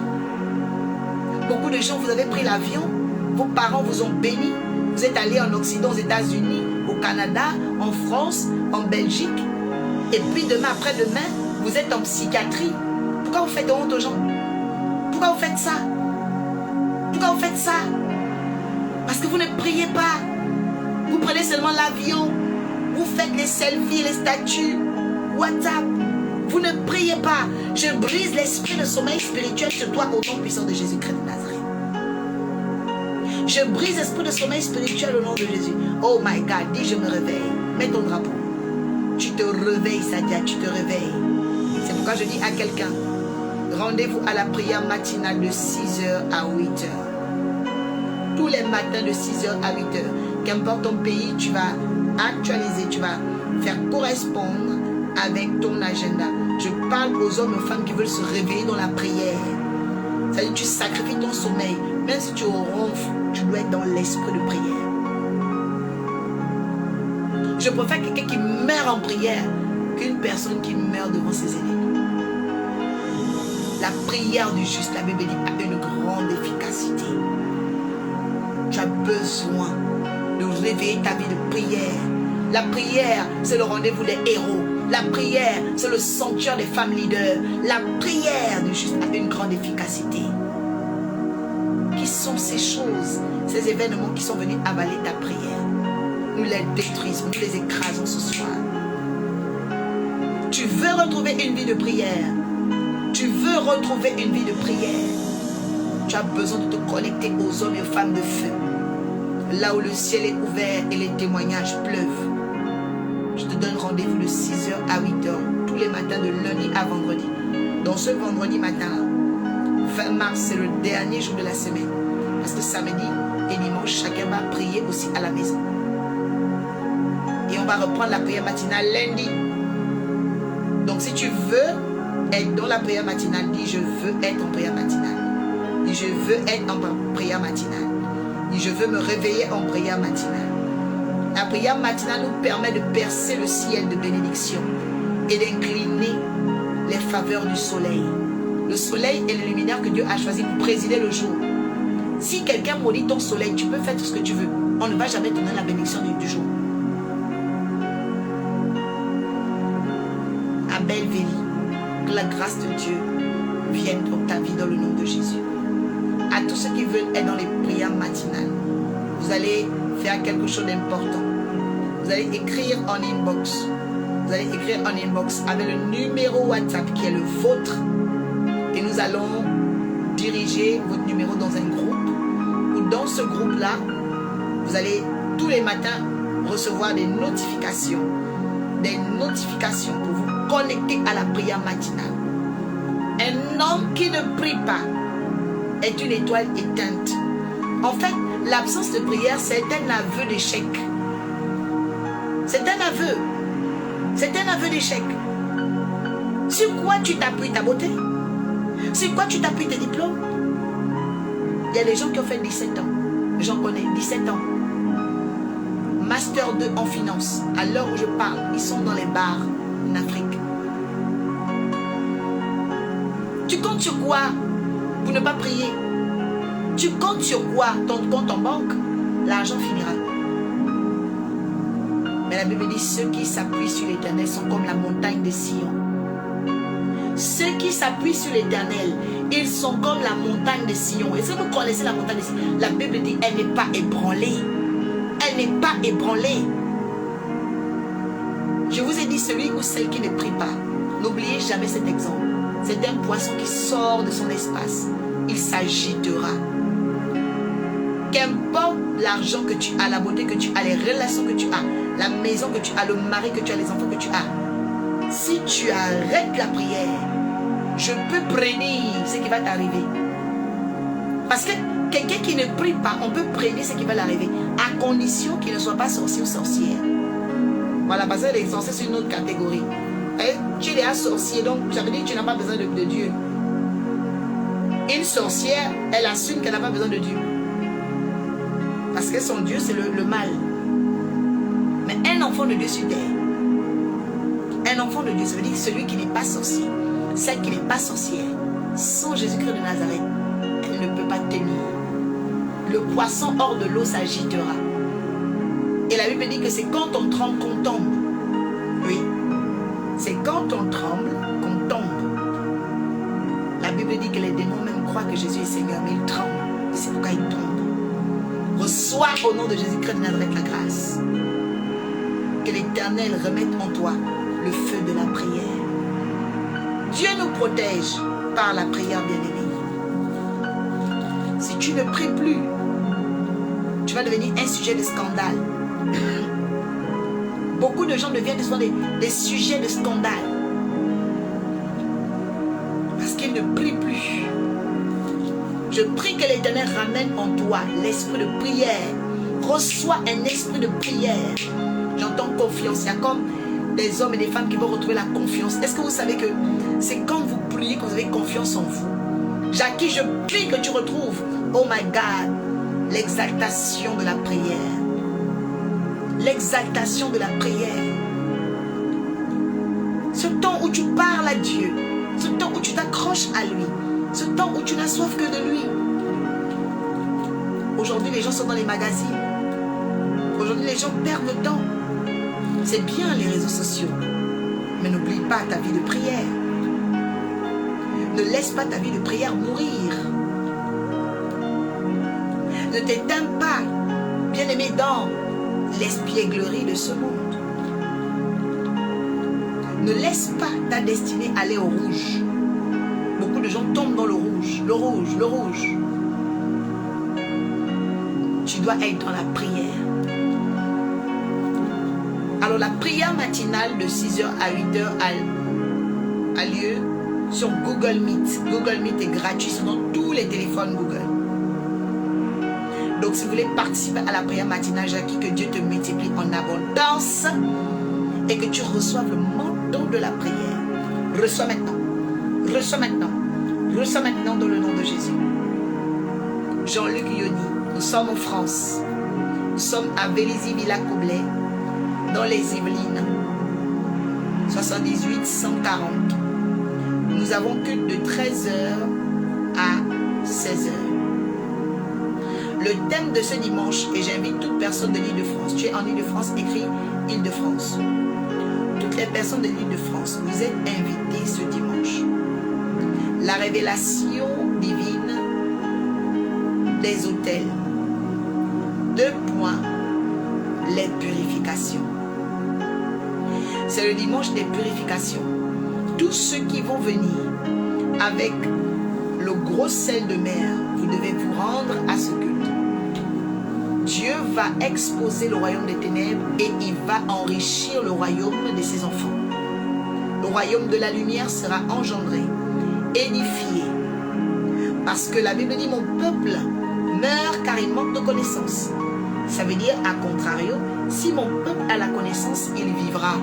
Beaucoup de gens, vous avez pris l'avion. Vos parents vous ont béni. Vous êtes allés en Occident, aux États-Unis, au Canada, en France, en Belgique. Et puis demain, après-demain, vous êtes en psychiatrie. Pourquoi vous faites honte aux gens? Pourquoi vous faites ça? Pourquoi vous faites ça? Parce que vous ne priez pas. Vous prenez seulement l'avion. Vous faites les selfies, les statuts, WhatsApp. Vous ne priez pas. Je brise l'esprit de sommeil spirituel sur toi au nom puissant de Jésus-Christ de Nazareth. Je brise l'esprit de sommeil spirituel au nom de Jésus. Oh my God, dis je me réveille. Mets ton drapeau. Tu te réveilles, Sadia, tu te réveilles. C'est pourquoi je dis à quelqu'un, rendez-vous à la prière matinale de 6h à 8h. Tous les matins de 6h à 8h. Qu'importe ton pays, tu vas actualiser, tu vas faire correspondre avec ton agenda. Je parle aux hommes et aux femmes qui veulent se réveiller dans la prière. C'est-à-dire tu sacrifies ton sommeil. Même si tu ronfles, tu dois être dans l'esprit de prière. Je préfère quelqu'un qui meurt en prière qu'une personne qui meurt devant ses ennemis. La prière du juste, la Bible dit, a une grande efficacité. Tu as besoin de réveiller ta vie de prière. La prière, c'est le rendez-vous des héros. La prière, c'est le sanctuaire des femmes leaders. La prière du juste a une grande efficacité. Qui sont ces choses, ces événements qui sont venus avaler ta prière? Nous les détruisons, nous les écrasons ce soir. Tu veux retrouver une vie de prière. Tu veux retrouver une vie de prière. Tu as besoin de te connecter aux hommes et aux femmes de feu. Là où le ciel est ouvert et les témoignages pleuvent. Je te donne rendez-vous de 6h à 8h tous les matins de lundi à vendredi. Dans ce vendredi matin, fin mars, c'est le dernier jour de la semaine. Parce que samedi et dimanche, chacun va prier aussi à la maison. Et on va reprendre la prière matinale lundi. Donc si tu veux être dans la prière matinale, dis je veux être en prière matinale. Dis je veux être en prière matinale. Dis je veux me réveiller en prière matinale. La prière matinale nous permet de percer le ciel de bénédiction et d'incliner les faveurs du soleil. Le soleil est le luminaire que Dieu a choisi pour présider le jour. Si quelqu'un maudit ton soleil, tu peux faire tout ce que tu veux. On ne va jamais te donner la bénédiction du jour. Abel Véli, que la grâce de Dieu vienne dans ta vie dans le nom de Jésus. À tous ceux qui veulent être dans les prières matinales, vous allez faire quelque chose d'important. Vous allez écrire en inbox. Vous allez écrire en inbox avec le numéro WhatsApp qui est le vôtre. Et nous allons diriger votre numéro dans un groupe. Ou dans ce groupe-là, vous allez tous les matins recevoir des notifications. Des notifications pour vous connecter à la prière matinale. Un homme qui ne prie pas est une étoile éteinte. En fait, l'absence de prière, c'est un aveu d'échec. C'est un aveu. C'est un aveu d'échec. Sur quoi tu t'appuies ta beauté? Sur quoi tu t'appuies tes diplômes? Il y a des gens qui ont fait 17 ans. J'en connais, 17 ans. Master 2 en finance. À l'heure où je parle, ils sont dans les bars en Afrique. Tu comptes sur quoi pour ne pas prier? Tu comptes sur quoi? Ton compte en banque? L'argent finira. Mais la Bible dit, ceux qui s'appuient sur l'Éternel sont comme la montagne de Sion. Ceux qui s'appuient sur l'Éternel, ils sont comme la montagne de Sion. Et si vous connaissez la montagne de Sion, la Bible dit, elle n'est pas ébranlée. Elle n'est pas ébranlée. Je vous ai dit, celui ou celle qui ne prie pas, n'oubliez jamais cet exemple. C'est un poisson qui sort de son espace. Il s'agitera. Qu'importe l'argent que tu as, la beauté que tu as, les relations que tu as, la maison que tu as, le mari que tu as, les enfants que tu as, si tu arrêtes la prière, je peux prédire ce qui va t'arriver. Parce que quelqu'un qui ne prie pas, on peut prédire ce qui va l'arriver, à condition qu'il ne soit pas sorcier ou sorcière. Voilà, parce que les sorciers, c'est une autre catégorie. Et tu es un sorcier, donc ça veut dire que tu n'as pas besoin de Dieu. Une sorcière, elle assume qu'elle n'a pas besoin de Dieu. Parce que son Dieu, c'est le mal. Mais un enfant de Dieu sur terre, un enfant de Dieu, ça veut dire celui qui n'est pas sorcier, celle qui n'est pas sorcière, sans Jésus-Christ de Nazareth, elle ne peut pas tenir. Le poisson hors de l'eau s'agitera. Et la Bible dit que c'est quand on tremble qu'on tombe. Oui. C'est quand on tremble qu'on tombe. La Bible dit que les démons même croient que Jésus est Seigneur, mais ils tremblent. C'est pourquoi ils tombent. Reçois au nom de Jésus-Christ de Nazareth la grâce. Que l'Éternel remette en toi le feu de la prière. Dieu nous protège par la prière, bien-aimée. Si tu ne pries plus, tu vas devenir un sujet de scandale. Beaucoup de gens deviennent souvent des sujets de scandale. Parce qu'ils ne prient plus. Je prie que l'Éternel ramène en toi l'esprit de prière. Reçois un esprit de prière. J'entends confiance. Il y a comme des hommes et des femmes qui vont retrouver la confiance. Est-ce que vous savez que c'est quand vous priez que vous avez confiance en vous? Jackie, je prie que tu retrouves, oh my God, l'exaltation de la prière. L'exaltation de la prière. Ce temps où tu parles à Dieu. Ce temps où tu t'accroches à lui. Ce temps où tu n'as soif que de lui. Aujourd'hui, les gens sont dans les magazines. Aujourd'hui, les gens perdent le temps. C'est bien les réseaux sociaux. Mais n'oublie pas ta vie de prière. Ne laisse pas ta vie de prière mourir. Ne t'éteins pas, bien-aimé, dans l'espièglerie de ce monde. Ne laisse pas ta destinée aller au rouge. Beaucoup de gens tombent dans le rouge, le rouge, le rouge. Tu dois être dans la prière. Alors la prière matinale de 6h à 8h a lieu sur Google Meet. Google Meet est gratuit, c'est dans tous les téléphones Google. Donc si vous voulez participer à la prière matinale, Jackie, que Dieu te multiplie en abondance et que tu reçoives le manteau de la prière. Reçois maintenant. Reçois maintenant. Reçois maintenant dans le nom de Jésus. Jean-Luc Yoni, nous sommes en France. Nous sommes à Vélizy-Villacoublay, dans les Yvelines. 78 140. Nous avons culte de 13h à 16h. Le thème de ce dimanche, et j'invite toute personne de l'Île-de-France. Tu es en Île-de-France, écris Île-de-France. Toutes les personnes de l'Île-de-France, vous êtes invités ce dimanche. La révélation divine des autels. 2 points, les purifications. C'est le dimanche des purifications. Tous ceux qui vont venir avec le gros sel de mer, vous devez vous rendre à ce culte. Dieu va exposer le royaume des ténèbres et il va enrichir le royaume de ses enfants. Le royaume de la lumière sera engendré, édifié. Parce que la Bible dit, mon peuple meurt car il manque de connaissance. Ça veut dire, à contrario, si mon peuple a la connaissance, il vivra.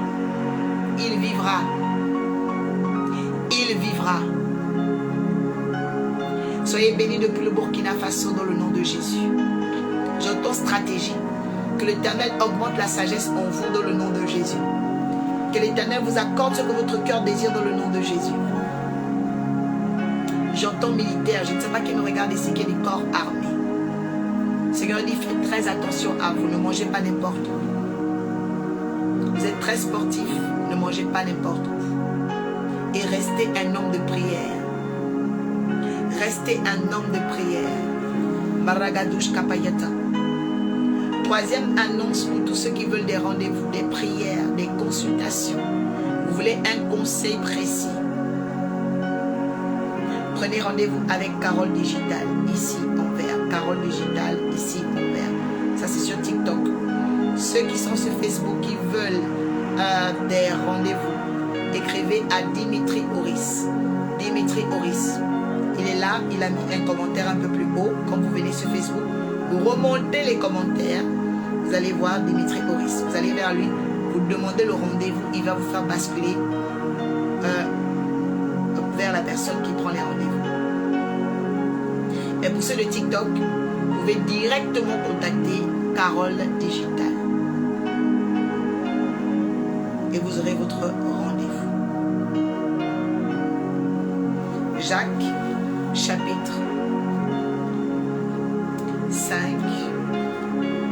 Il vivra. Il vivra. Soyez bénis depuis le Burkina Faso dans le nom de Jésus. J'entends stratégie. Que l'Éternel augmente la sagesse en vous dans le nom de Jésus. Que l'Éternel vous accorde ce que votre cœur désire dans le nom de Jésus. J'entends militaire. Je ne sais pas qui me regarde ici, qui est des corps armés. Seigneur dit, faites très attention à vous. Ne mangez pas n'importe où. Vous êtes très sportif. Ne mangez pas n'importe où. Et restez un homme de prière. Restez un homme de prière. Maragadouche Kapayata. Troisième annonce pour tous ceux qui veulent des rendez-vous, des prières, des consultations. Vous voulez un conseil précis. Prenez rendez-vous avec Carole Digital, ici en vert. Carole Digital, ici en vert. Ça c'est sur TikTok. Ceux qui sont sur Facebook, qui veulent des rendez-vous, écrivez à Dimitri Oris. Dimitri Oris. Il est là, il a mis un commentaire un peu plus haut. Quand vous venez sur Facebook, vous remontez les commentaires. Vous allez voir Dimitri Oris. Vous allez vers lui, vous demandez le rendez-vous. Il va vous faire basculer vers la personne qui prend les rendez-vous. Et pour ceux de TikTok, vous pouvez directement contacter Carole Digital. Et vous aurez votre rendez-vous. Jacques, chapitre 5,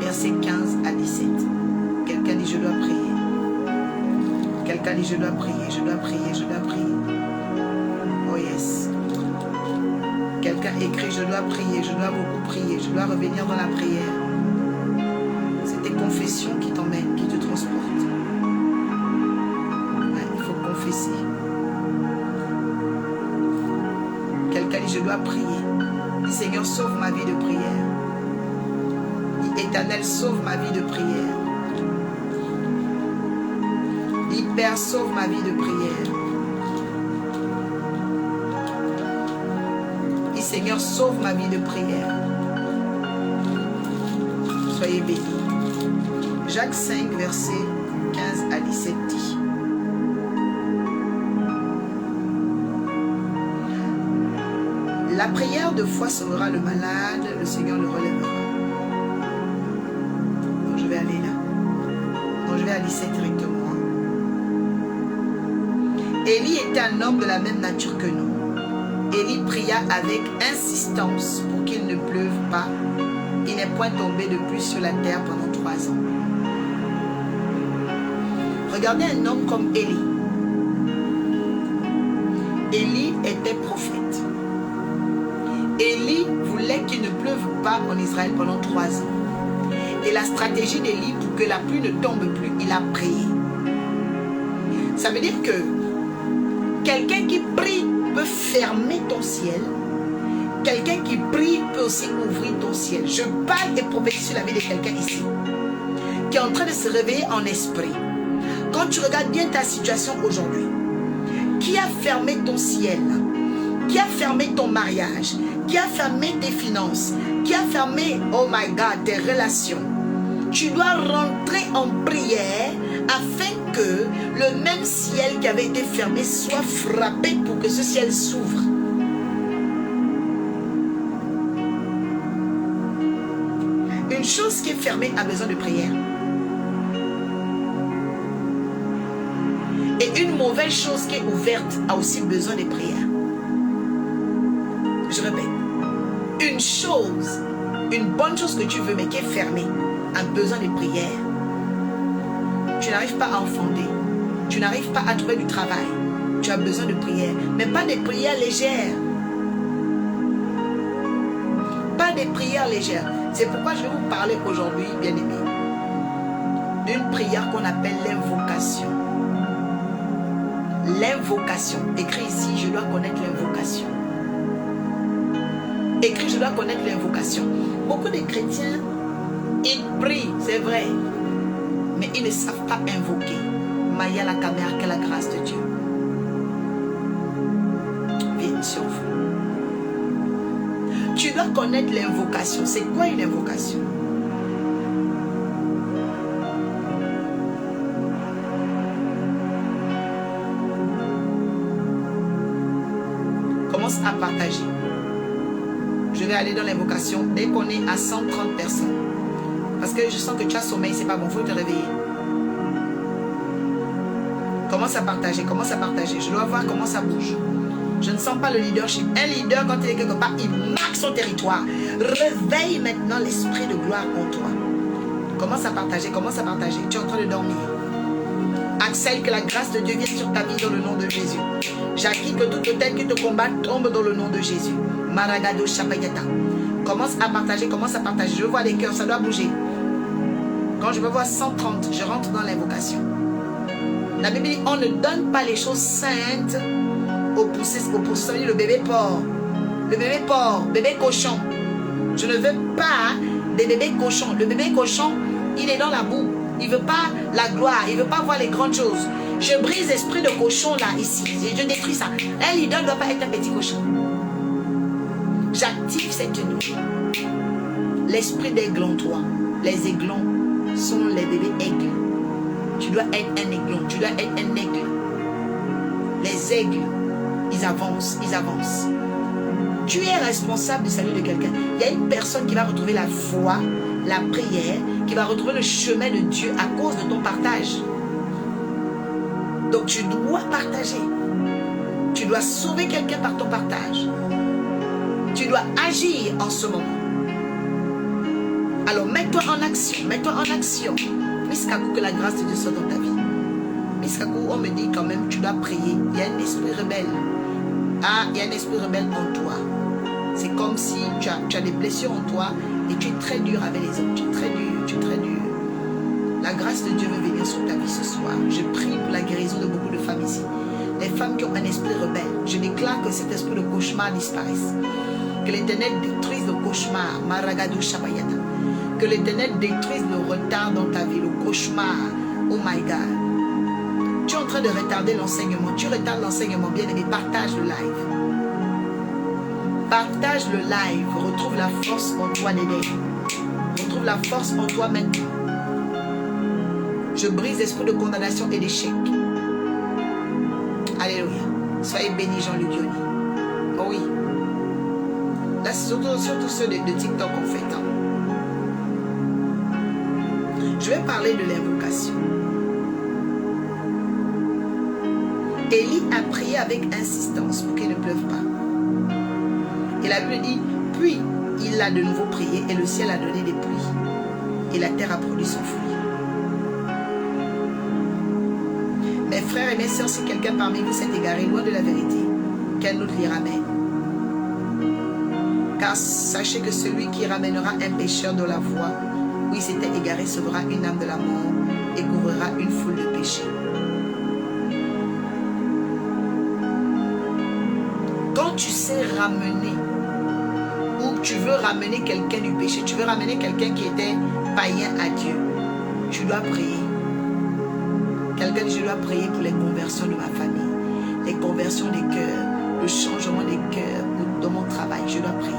versets 15 à 17. Quelqu'un dit, je dois prier. Quelqu'un dit, je dois prier, je dois prier, je dois prier. Oh yes. Quelqu'un écrit, je dois prier, je dois beaucoup prier, je dois revenir dans la prière. C'est tes confessions qui t'emmènent, qui te transportent. Ouais, il faut confesser. je dois prier. Dis, Seigneur, sauve ma vie de prière. Dis, Éternel, sauve ma vie de prière. Dis, Père, sauve ma vie de prière. Dis, Seigneur, sauve ma vie de prière. Soyez bénis. Jacques 5, verset 15 à 17 dit. La prière de foi sauvera le malade, le Seigneur le relèvera. Donc je vais aller là. Donc je vais à 17 directement. Élie était un homme de la même nature que nous. Élie pria avec insistance pour qu'il ne pleuve pas. Il n'est point tombé de plus sur la terre pendant 3 ans. Regardez un homme comme Élie. Élie était prophète. Élie voulait qu'il ne pleuve pas en Israël pendant 3 ans. Et la stratégie d'Élie pour que la pluie ne tombe plus, il a prié. Ça veut dire que quelqu'un qui prie peut fermer ton ciel. Quelqu'un qui prie peut aussi ouvrir ton ciel. Je parle et prophétise sur la vie de quelqu'un ici qui est en train de se réveiller en esprit. Quand tu regardes bien ta situation aujourd'hui, qui a fermé ton ciel? Qui a fermé ton mariage? Qui a fermé tes finances? Qui a fermé, oh my God, tes relations? Tu dois rentrer en prière afin que le même ciel qui avait été fermé soit frappé pour que ce ciel s'ouvre. Une chose qui est fermée a besoin de prière. Et une mauvaise chose qui est ouverte a aussi besoin de prière. Je répète, une chose, une bonne chose que tu veux mais qui est fermée a besoin de prière. Tu n'arrives pas à enfanter, tu n'arrives pas à trouver du travail, tu as besoin de prière, mais pas des prières légères. Pas des prières légères. C'est pourquoi je vais vous parler aujourd'hui, bien-aimés, d'une prière qu'on appelle l'invocation. L'invocation. Écrit ici, je dois connaître l'invocation. Écrit, je dois connaître l'invocation. Beaucoup de chrétiens, ils prient, c'est vrai, mais ils ne savent pas invoquer. Maya la caméra, que la grâce de Dieu vienne sur vous. Tu dois connaître l'invocation. C'est quoi une invocation? Commence à partager. Je vais aller dans l'invocation dès qu'on est à 130 personnes. Parce que je sens que tu as sommeil, c'est pas bon, il faut te réveiller. Commence à partager, commence à partager. Je dois voir comment ça bouge. Je ne sens pas le leadership. Un leader, quand il est quelque part, il marque son territoire. Réveille maintenant l'esprit de gloire en toi. Commence à partager, commence à partager. Tu es en train de dormir. Axel, que la grâce de Dieu vienne sur ta vie dans le nom de Jésus. Jackie, que toute tête qui te combat tombe dans le nom de Jésus. Maragado Chapayata. Commence à partager, commence à partager. Je veux voir les cœurs, ça doit bouger. Quand je veux voir 130, je rentre dans l'invocation. La Bible dit, on ne donne pas les choses saintes au poussé, le bébé porc. Le bébé porc, bébé cochon. Je ne veux pas des bébés cochons. Le bébé cochon, il est dans la boue. Il ne veut pas la gloire. Il ne veut pas voir les grandes choses. Je brise l'esprit de cochon là, ici. Je détruis ça. Un leader ne doit pas être un petit cochon. J'active cette nuit l'esprit d'aigle en toi. Les aiglons sont les bébés aigles. Tu dois être un aiglon. Tu dois être un aigle. Les aigles, ils avancent, ils avancent. Tu es responsable du salut de quelqu'un. Il y a une personne qui va retrouver la foi, la prière, qui va retrouver le chemin de Dieu à cause de ton partage. Donc tu dois partager. Tu dois sauver quelqu'un par ton partage. Tu dois agir en ce moment. Alors mets-toi en action, mets-toi en action. Miss Kakou, que la grâce de Dieu soit dans ta vie. Miss Kakou, on me dit quand même, tu dois prier. Il y a un esprit rebelle. Ah, il y a un esprit rebelle en toi. C'est comme si tu as des blessures en toi et tu es très dur avec les autres. Tu es très dur, tu es très dur. La grâce de Dieu veut venir sur ta vie ce soir. Je prie pour la guérison de beaucoup de femmes ici. les femmes qui ont un esprit rebelle, je déclare que cet esprit de cauchemar disparaisse. Que l'Éternel détruise le cauchemar, Maragado Shabayata. Que l'Éternel détruise le retard dans ta vie, le cauchemar. Oh my God. Tu es en train de retarder l'enseignement. Tu retardes l'enseignement, bien aimé. Partage le live. Partage le live. Retrouve la force en toi d'aider. Retrouve la force en toi maintenant. Je brise l'esprit de condamnation et d'échec. Alléluia. Soyez bénis, Jean-Luc Diony. Oh oui. Là, c'est surtout ceux de TikTok en fait. Hein. Je vais parler de l'invocation. Élie a prié avec insistance pour qu'il ne pleuve pas. Et la Bible dit, puis il a de nouveau prié et le ciel a donné des pluies. Et la terre a produit son fruit. Mes frères et mes sœurs, si quelqu'un parmi vous s'est égaré loin de la vérité, qu'un autre l'y ramène. Car sachez que celui qui ramènera un pécheur dans la voie où il s'était égaré sauvera une âme de la mort et couvrira une foule de péchés. Quand tu sais ramener, ou tu veux ramener quelqu'un du péché, tu veux ramener quelqu'un qui était païen à Dieu, tu dois prier. Quelqu'un dit, je dois prier pour les conversions de ma famille, les conversions des cœurs, le changement des cœurs dans mon travail, je dois prier.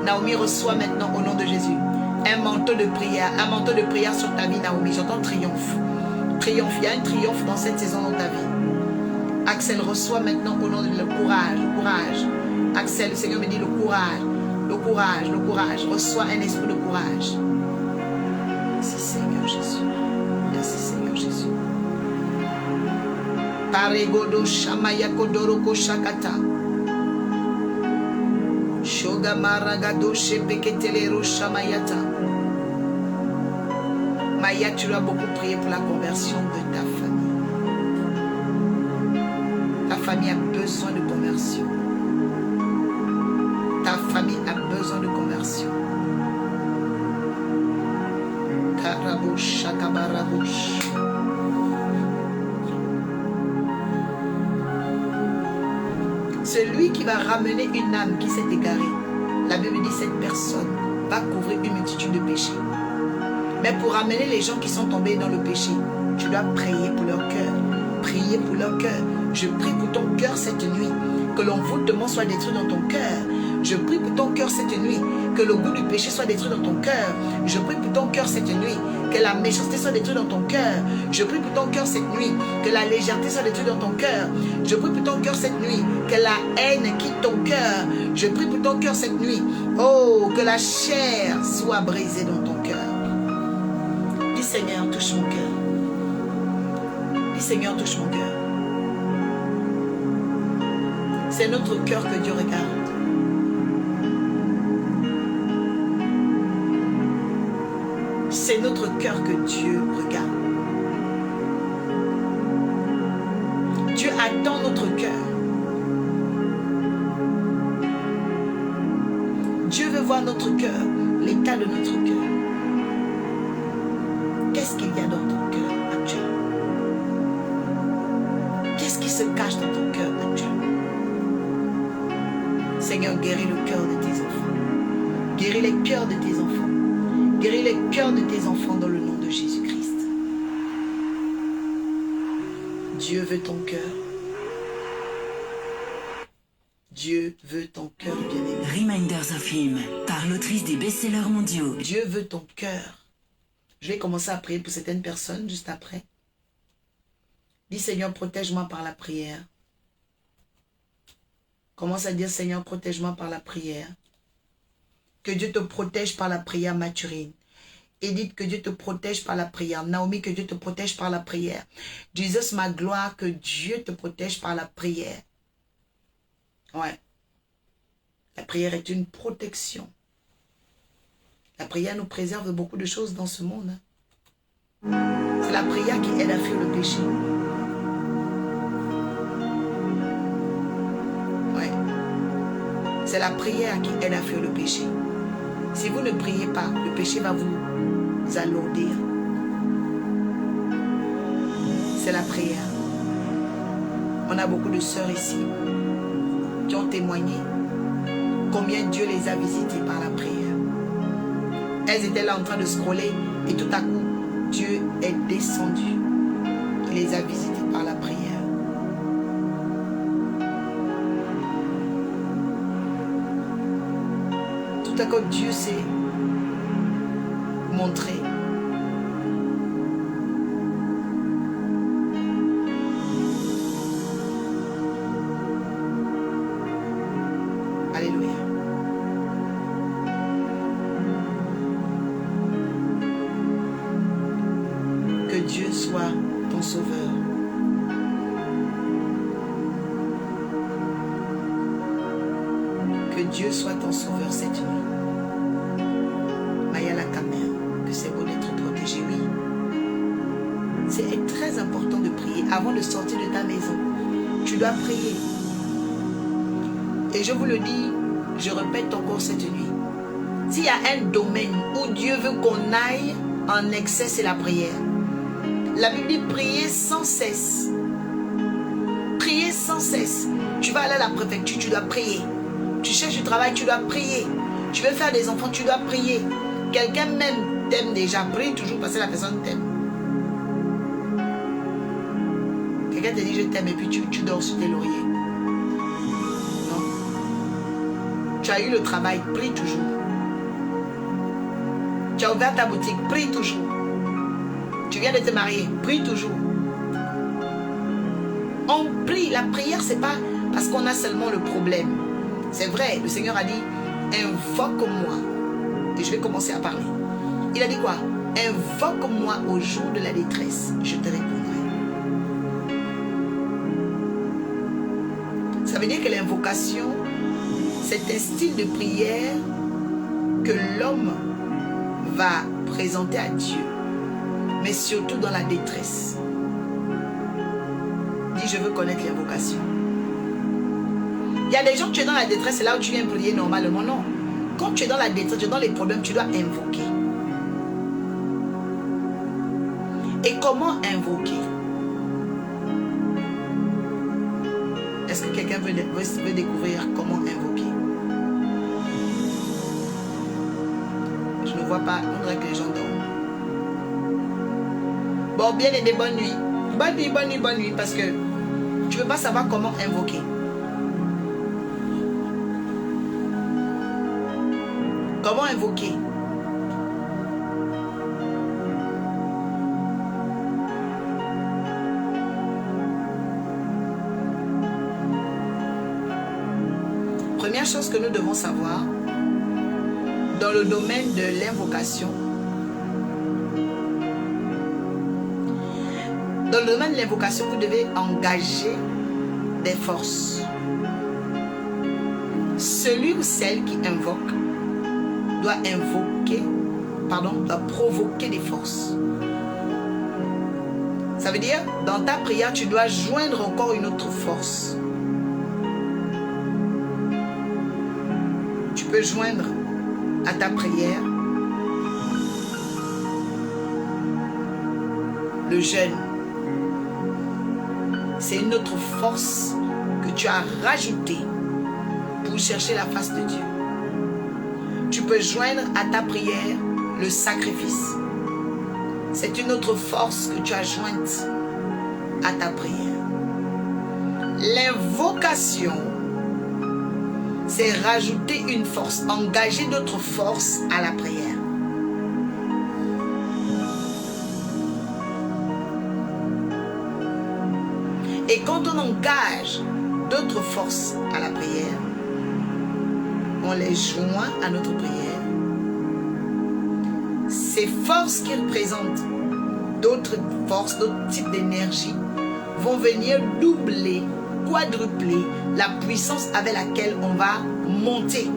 Naomi reçoit maintenant au nom de Jésus un manteau de prière sur ta vie, Naomi. J'entends triomphe. Triomphe, il y a un triomphe dans cette saison dans ta vie. Axel reçoit maintenant au nom de le courage, le courage. Axel, le Seigneur me dit le courage, le courage, le courage. Reçois un esprit de courage. Merci Seigneur Jésus. Merci Seigneur Jésus. Paregodo Shamaya Kodoroko Shakata. Shoga Maragado Shepeketelero Shamayata. Maya, tu dois beaucoup prier pour la conversion de ta famille. Ta famille a besoin de conversion. Ta famille a besoin de conversion. Karabush, Shakabarabush. Celui qui va ramener une âme qui s'est égarée, la Bible dit cette personne va couvrir une multitude de péchés. Mais pour ramener les gens qui sont tombés dans le péché, tu dois prier pour leur cœur. Prier pour leur cœur. Je prie pour ton cœur cette nuit. Que l'envoûtement soit détruit dans ton cœur. Je prie pour ton cœur cette nuit. Que le goût du péché soit détruit dans ton cœur. Je prie pour ton cœur cette nuit. Que la méchanceté soit détruite dans ton cœur. Je prie pour ton cœur cette nuit. Que la légèreté soit détruite dans ton cœur. Je prie pour ton cœur cette nuit. Que la haine quitte ton cœur. Je prie pour ton cœur cette nuit. Oh, que la chair soit brisée dans ton cœur. Dis Seigneur, touche mon cœur. Dis Seigneur, touche mon cœur. C'est notre cœur que Dieu regarde. C'est notre cœur que Dieu regarde. Dieu attend notre cœur. Dieu veut voir notre cœur, l'état de notre cœur. Qu'est-ce qu'il y a dans ton cœur actuellement? Qu'est-ce qui se cache dans ton cœur actuellement? Seigneur, guéris le cœur de tes enfants. Guéris les cœurs de tes enfants. Guéris les cœurs de tes enfants dans le nom de Jésus-Christ. Dieu veut ton cœur. Dieu veut ton cœur, bien-aimé. Reminders of Him, par l'autrice des best-sellers mondiaux. Dieu veut ton cœur. Je vais commencer à prier pour certaines personnes juste après. Dis Seigneur, protège-moi par la prière. Commence à dire Seigneur, protège-moi par la prière. Que Dieu te protège par la prière, Mathurine. Edith, que Dieu te protège par la prière. Naomi, que Dieu te protège par la prière. Jesus, ma gloire, que Dieu te protège par la prière. Ouais. La prière est une protection. La prière nous préserve de beaucoup de choses dans ce monde. C'est la prière qui aide à fuir le péché. Ouais. C'est la prière qui aide à fuir le péché. Si vous ne priez pas, le péché va vous alourdir. C'est la prière. On a beaucoup de sœurs ici qui ont témoigné combien Dieu les a visitées par la prière. Elles étaient là en train de scroller et tout à coup, Dieu est descendu. Il les a visitées par la prière. Tout à coup, Dieu s'est montré. Alléluia. Que Dieu soit ton sauveur. Que Dieu soit ton sauveur cette nuit. Maya la caméra, que c'est beau d'être protégé, oui. C'est très important de prier avant de sortir de ta maison. Tu dois prier. Et je vous le dis, je répète encore cette nuit. S'il y a un domaine où Dieu veut qu'on aille en excès, c'est la prière. La Bible dit prier sans cesse. Prier sans cesse. Tu vas aller à la préfecture, tu dois prier. Tu cherches du travail, tu dois prier. Tu veux faire des enfants, tu dois prier. Quelqu'un même t'aime déjà. Prie toujours parce que la personne t'aime. Quelqu'un te dit je t'aime et puis tu dors sur tes lauriers. Non. Tu as eu le travail, prie toujours. Tu as ouvert ta boutique, prie toujours. Tu viens de te marier, prie toujours. On prie. La prière, c'est pas parce qu'on a seulement le problème. C'est vrai, le Seigneur a dit, invoque-moi. Et je vais commencer à parler. Il a dit quoi? Invoque-moi au jour de la détresse, je te répondrai. Ça veut dire que l'invocation, c'est un style de prière que l'homme va présenter à Dieu, mais surtout dans la détresse. Dis, je veux connaître l'invocation. Il y a des gens, tu es dans la détresse, c'est là où tu viens prier normalement. Non. Quand tu es dans la détresse, tu es dans les problèmes, tu dois invoquer. Et comment invoquer? Est-ce que quelqu'un veut découvrir comment invoquer? Je ne vois pas, on dirait que les gens dorment. Bon, bien aimé, bonne nuit. Bonne nuit, bonne nuit, bonne nuit, parce que tu ne veux pas savoir comment invoquer. Comment invoquer? Première chose que nous devons savoir, dans le domaine de l'invocation, dans le domaine de l'invocation, vous devez engager des forces. Celui ou celle qui invoque doit provoquer des forces. Ça veut dire, dans ta prière, tu dois joindre encore une autre force. Tu peux joindre à ta prière le jeûne. C'est une autre force que tu as rajoutée pour chercher la face de Dieu. Tu peux joindre à ta prière le sacrifice. C'est une autre force que tu as jointe à ta prière. L'invocation, c'est rajouter une force, engager d'autres forces à la prière. Et quand on engage d'autres forces à la prière, on les joint à notre prière. Ces forces qui représentent d'autres forces, d'autres types d'énergie vont venir doubler, quadrupler la puissance avec laquelle on va monter.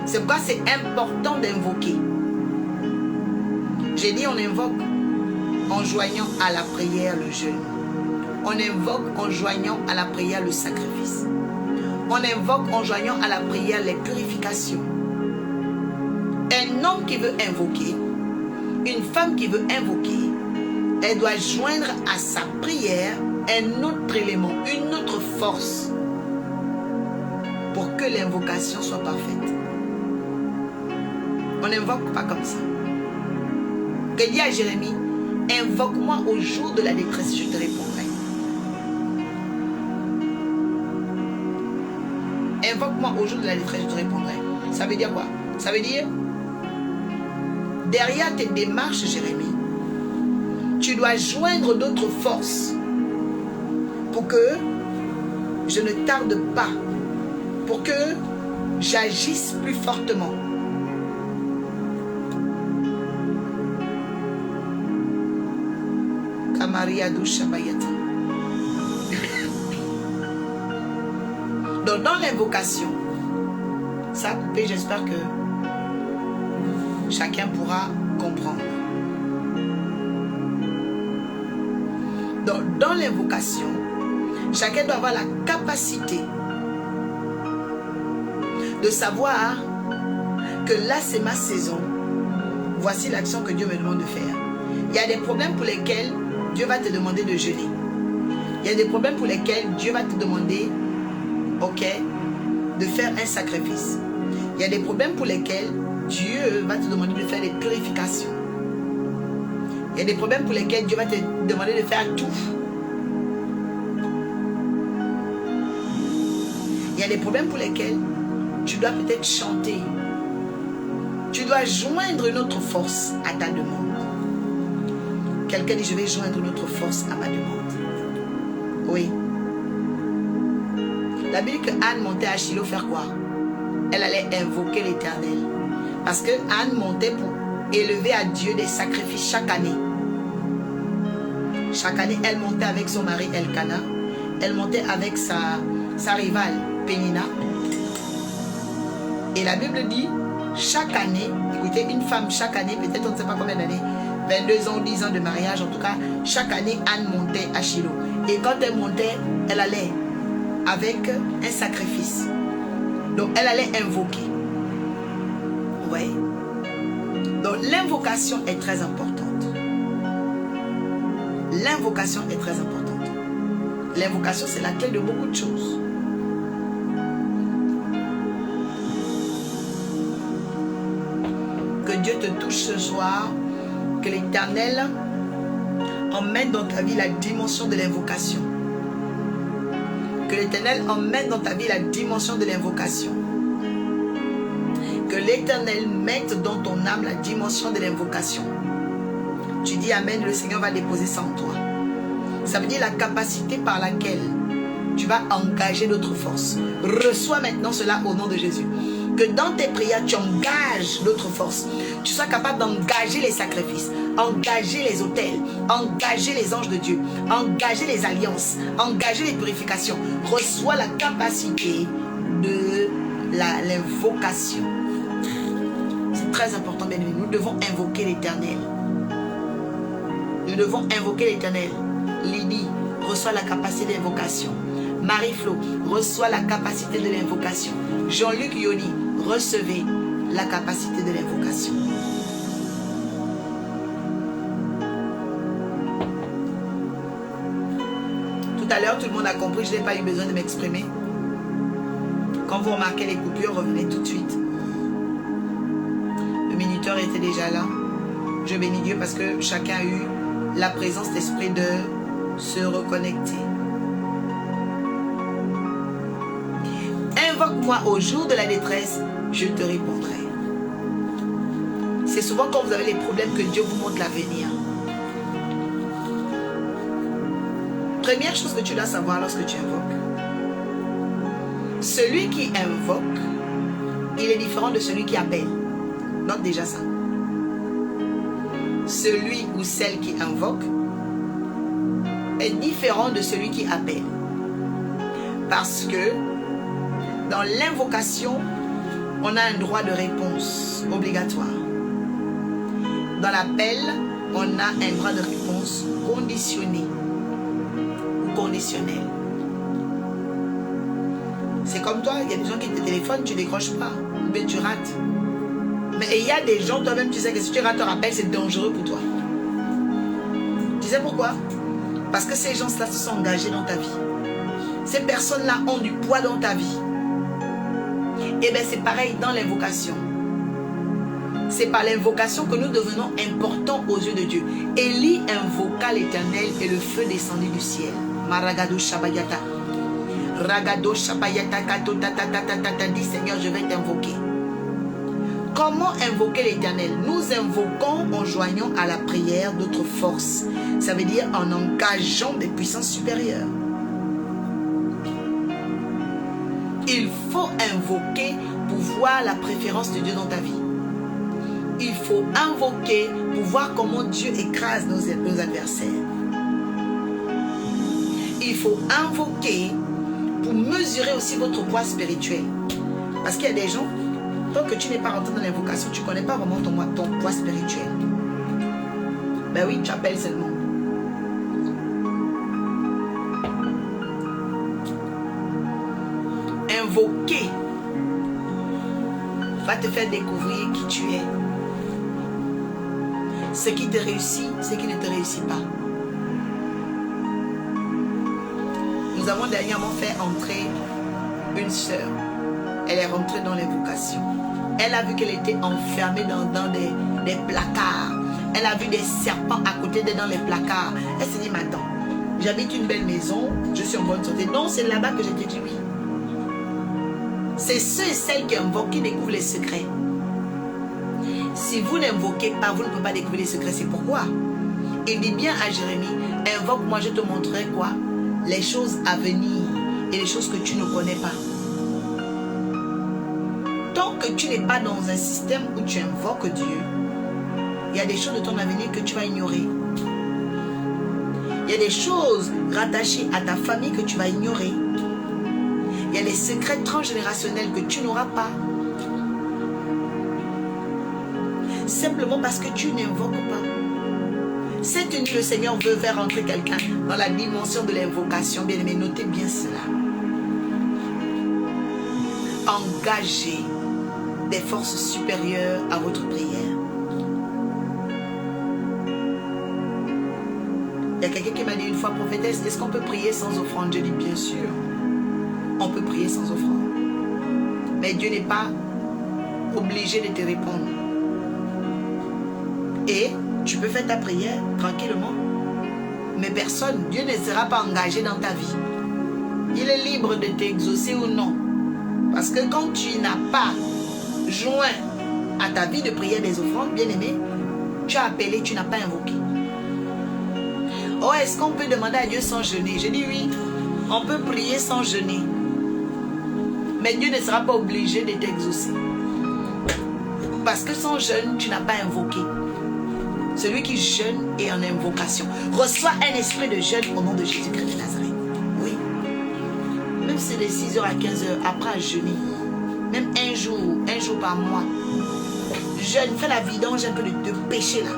C'est pourquoi c'est important d'invoquer. J'ai dit on invoque en joignant à la prière le jeûne. On invoque en joignant à la prière le sacrifice. On invoque en joignant à la prière les purifications. Un homme qui veut invoquer, une femme qui veut invoquer, elle doit joindre à sa prière un autre élément, une autre force pour que l'invocation soit parfaite. On n'invoque pas comme ça. Que dit à Jérémie, invoque-moi au jour de la détresse, je te répondrai. Invoque-moi au jour de la détresse, je te répondrai. Ça veut dire quoi? Ça veut dire, derrière tes démarches, Jérémie, tu dois joindre d'autres forces pour que je ne tarde pas, pour que j'agisse plus fortement. Donc dans l'invocation, ça a coupé, j'espère que chacun pourra comprendre. Donc dans l'invocation, chacun doit avoir la capacité de savoir que là c'est ma saison. Voici l'action que Dieu me demande de faire. Il y a des problèmes pour lesquels Dieu va te demander de jeûner. Il y a des problèmes pour lesquels Dieu va te demander, ok, de faire un sacrifice. Il y a des problèmes pour lesquels Dieu va te demander de faire des purifications. Il y a des problèmes pour lesquels Dieu va te demander de faire tout. Il y a des problèmes pour lesquels tu dois peut-être chanter. Tu dois joindre une autre force à ta demande. Quelqu'un dit, je vais joindre une autre force à ma demande. Oui. La Bible dit que Anne montait à Shiloh faire quoi? Elle allait invoquer l'Éternel. Parce que Anne montait pour élever à Dieu des sacrifices chaque année. Chaque année, elle montait avec son mari Elkana. Elle montait avec sa rivale Pénina. Et la Bible dit, chaque année, écoutez, une femme chaque année, peut-être on ne sait pas combien d'années, 22 ans, 10 ans de mariage, en tout cas, chaque année, Anne montait à Shiloh. Et quand elle montait, elle allait avec un sacrifice. Donc, elle allait invoquer. Oui. Donc, l'invocation est très importante. L'invocation est très importante. L'invocation, c'est la clé de beaucoup de choses. Que Dieu te touche ce soir. Que l'Éternel emmène dans ta vie la dimension de l'invocation. Que l'Éternel emmène dans ta vie la dimension de l'invocation. Que l'Éternel mette dans ton âme la dimension de l'invocation. Tu dis Amen, le Seigneur va déposer ça en toi. Ça veut dire la capacité par laquelle tu vas engager d'autres forces. Reçois maintenant cela au nom de Jésus. Que dans tes prières, tu engages d'autres forces. Tu sois capable d'engager les sacrifices, engager les autels, engager les anges de Dieu, engager les alliances, engager les purifications. Reçois la capacité de l'invocation. C'est très important, bien aimé. Nous devons invoquer l'Éternel. Nous devons invoquer l'Éternel. Lydie, reçois la capacité d'invocation. Marie-Flo, reçois la capacité de l'invocation. Jean-Luc Yoni, recevez la capacité de l'invocation. Tout à l'heure, tout le monde a compris, je n'ai pas eu besoin de m'exprimer. Quand vous remarquez les coupures, revenez tout de suite. Le minuteur était déjà là. Je bénis Dieu parce que chacun a eu la présence d'esprit de se reconnecter. Invoque-moi au jour de la détresse, je te répondrai. C'est souvent quand vous avez les problèmes que Dieu vous montre l'avenir. Première chose que tu dois savoir lorsque tu invoques. Celui qui invoque, il est différent de celui qui appelle. Note déjà ça. Celui ou celle qui invoque est différent de celui qui appelle. Parce que dans l'invocation, on a un droit de réponse obligatoire. Dans l'appel, on a un droit de réponse conditionné ou conditionnel. C'est comme toi, il y a des gens qui te téléphonent, tu ne décroches pas, mais tu rates. Mais il y a des gens, toi-même, tu sais que si tu rates un appel, c'est dangereux pour toi. Tu sais pourquoi? Parce que ces gens-là se sont engagés dans ta vie. Ces personnes-là ont du poids dans ta vie. Et bien c'est pareil dans l'invocation. C'est par l'invocation que nous devenons importants aux yeux de Dieu. Élie invoqua l'Éternel et le feu descendit du ciel. Maragado Shabayata. Ragado Shabayata Kato Tata dit Seigneur, je vais t'invoquer. Comment invoquer l'Éternel? Nous invoquons en joignant à la prière d'autres forces. Ça veut dire en engageant des puissances supérieures. Il faut invoquer pour voir la préférence de Dieu dans ta vie. Il faut invoquer pour voir comment Dieu écrase nos adversaires. Il faut invoquer pour mesurer aussi votre poids spirituel. Parce qu'il y a des gens, tant que tu n'es pas rentré dans l'invocation, tu ne connais pas vraiment ton poids spirituel. Ben oui, tu appelles seulement. Invoquer va te faire découvrir qui tu es. Ce qui te réussit, ce qui ne te réussit pas. Nous avons dernièrement fait entrer une sœur. Elle est rentrée dans l'invocation. Elle a vu qu'elle était enfermée dans des placards. Elle a vu des serpents à côté d'elle dans les placards. Elle s'est dit, mais attends, j'habite une belle maison, je suis en bonne santé. Non, c'est là-bas que je t'ai dit oui. C'est ceux et celles qui invoquent qui découvrent les secrets. Si vous n'invoquez pas, vous ne pouvez pas découvrir les secrets. C'est pourquoi il dit bien à Jérémie, invoque-moi, je te montrerai quoi? Les choses à venir et les choses que tu ne connais pas. Tant que tu n'es pas dans un système où tu invoques Dieu, il y a des choses de ton avenir que tu vas ignorer. Il y a des choses rattachées à ta famille que tu vas ignorer. Il y a les secrets transgénérationnels que tu n'auras pas. Simplement parce que tu n'invoques pas. Cette nuit, le Seigneur veut faire entrer quelqu'un dans la dimension de l'invocation. Bien aimé, notez bien cela. Engagez des forces supérieures à votre prière. Il y a quelqu'un qui m'a dit une fois, prophétesse, est-ce qu'on peut prier sans offrande? Je dis bien sûr. On peut prier sans offrande. Mais Dieu n'est pas obligé de te répondre. Et tu peux faire ta prière tranquillement. Mais personne, Dieu ne sera pas engagé dans ta vie. Il est libre de t'exaucer ou non. Parce que quand tu n'as pas joint à ta vie de prière des offrandes, bien aimé, tu as appelé, tu n'as pas invoqué. Oh, est-ce qu'on peut demander à Dieu sans jeûner? Je dis oui, on peut prier sans jeûner. Mais Dieu ne sera pas obligé de t'exaucer. Parce que sans jeûne, tu n'as pas invoqué. Celui qui jeûne est en invocation. Reçois un esprit de jeûne au nom de Jésus-Christ de Nazareth. Oui. Même si c'est de 6h à 15h, apprends à jeûner. Même un jour par mois. Jeûne, fais la vidange un peu de péché là.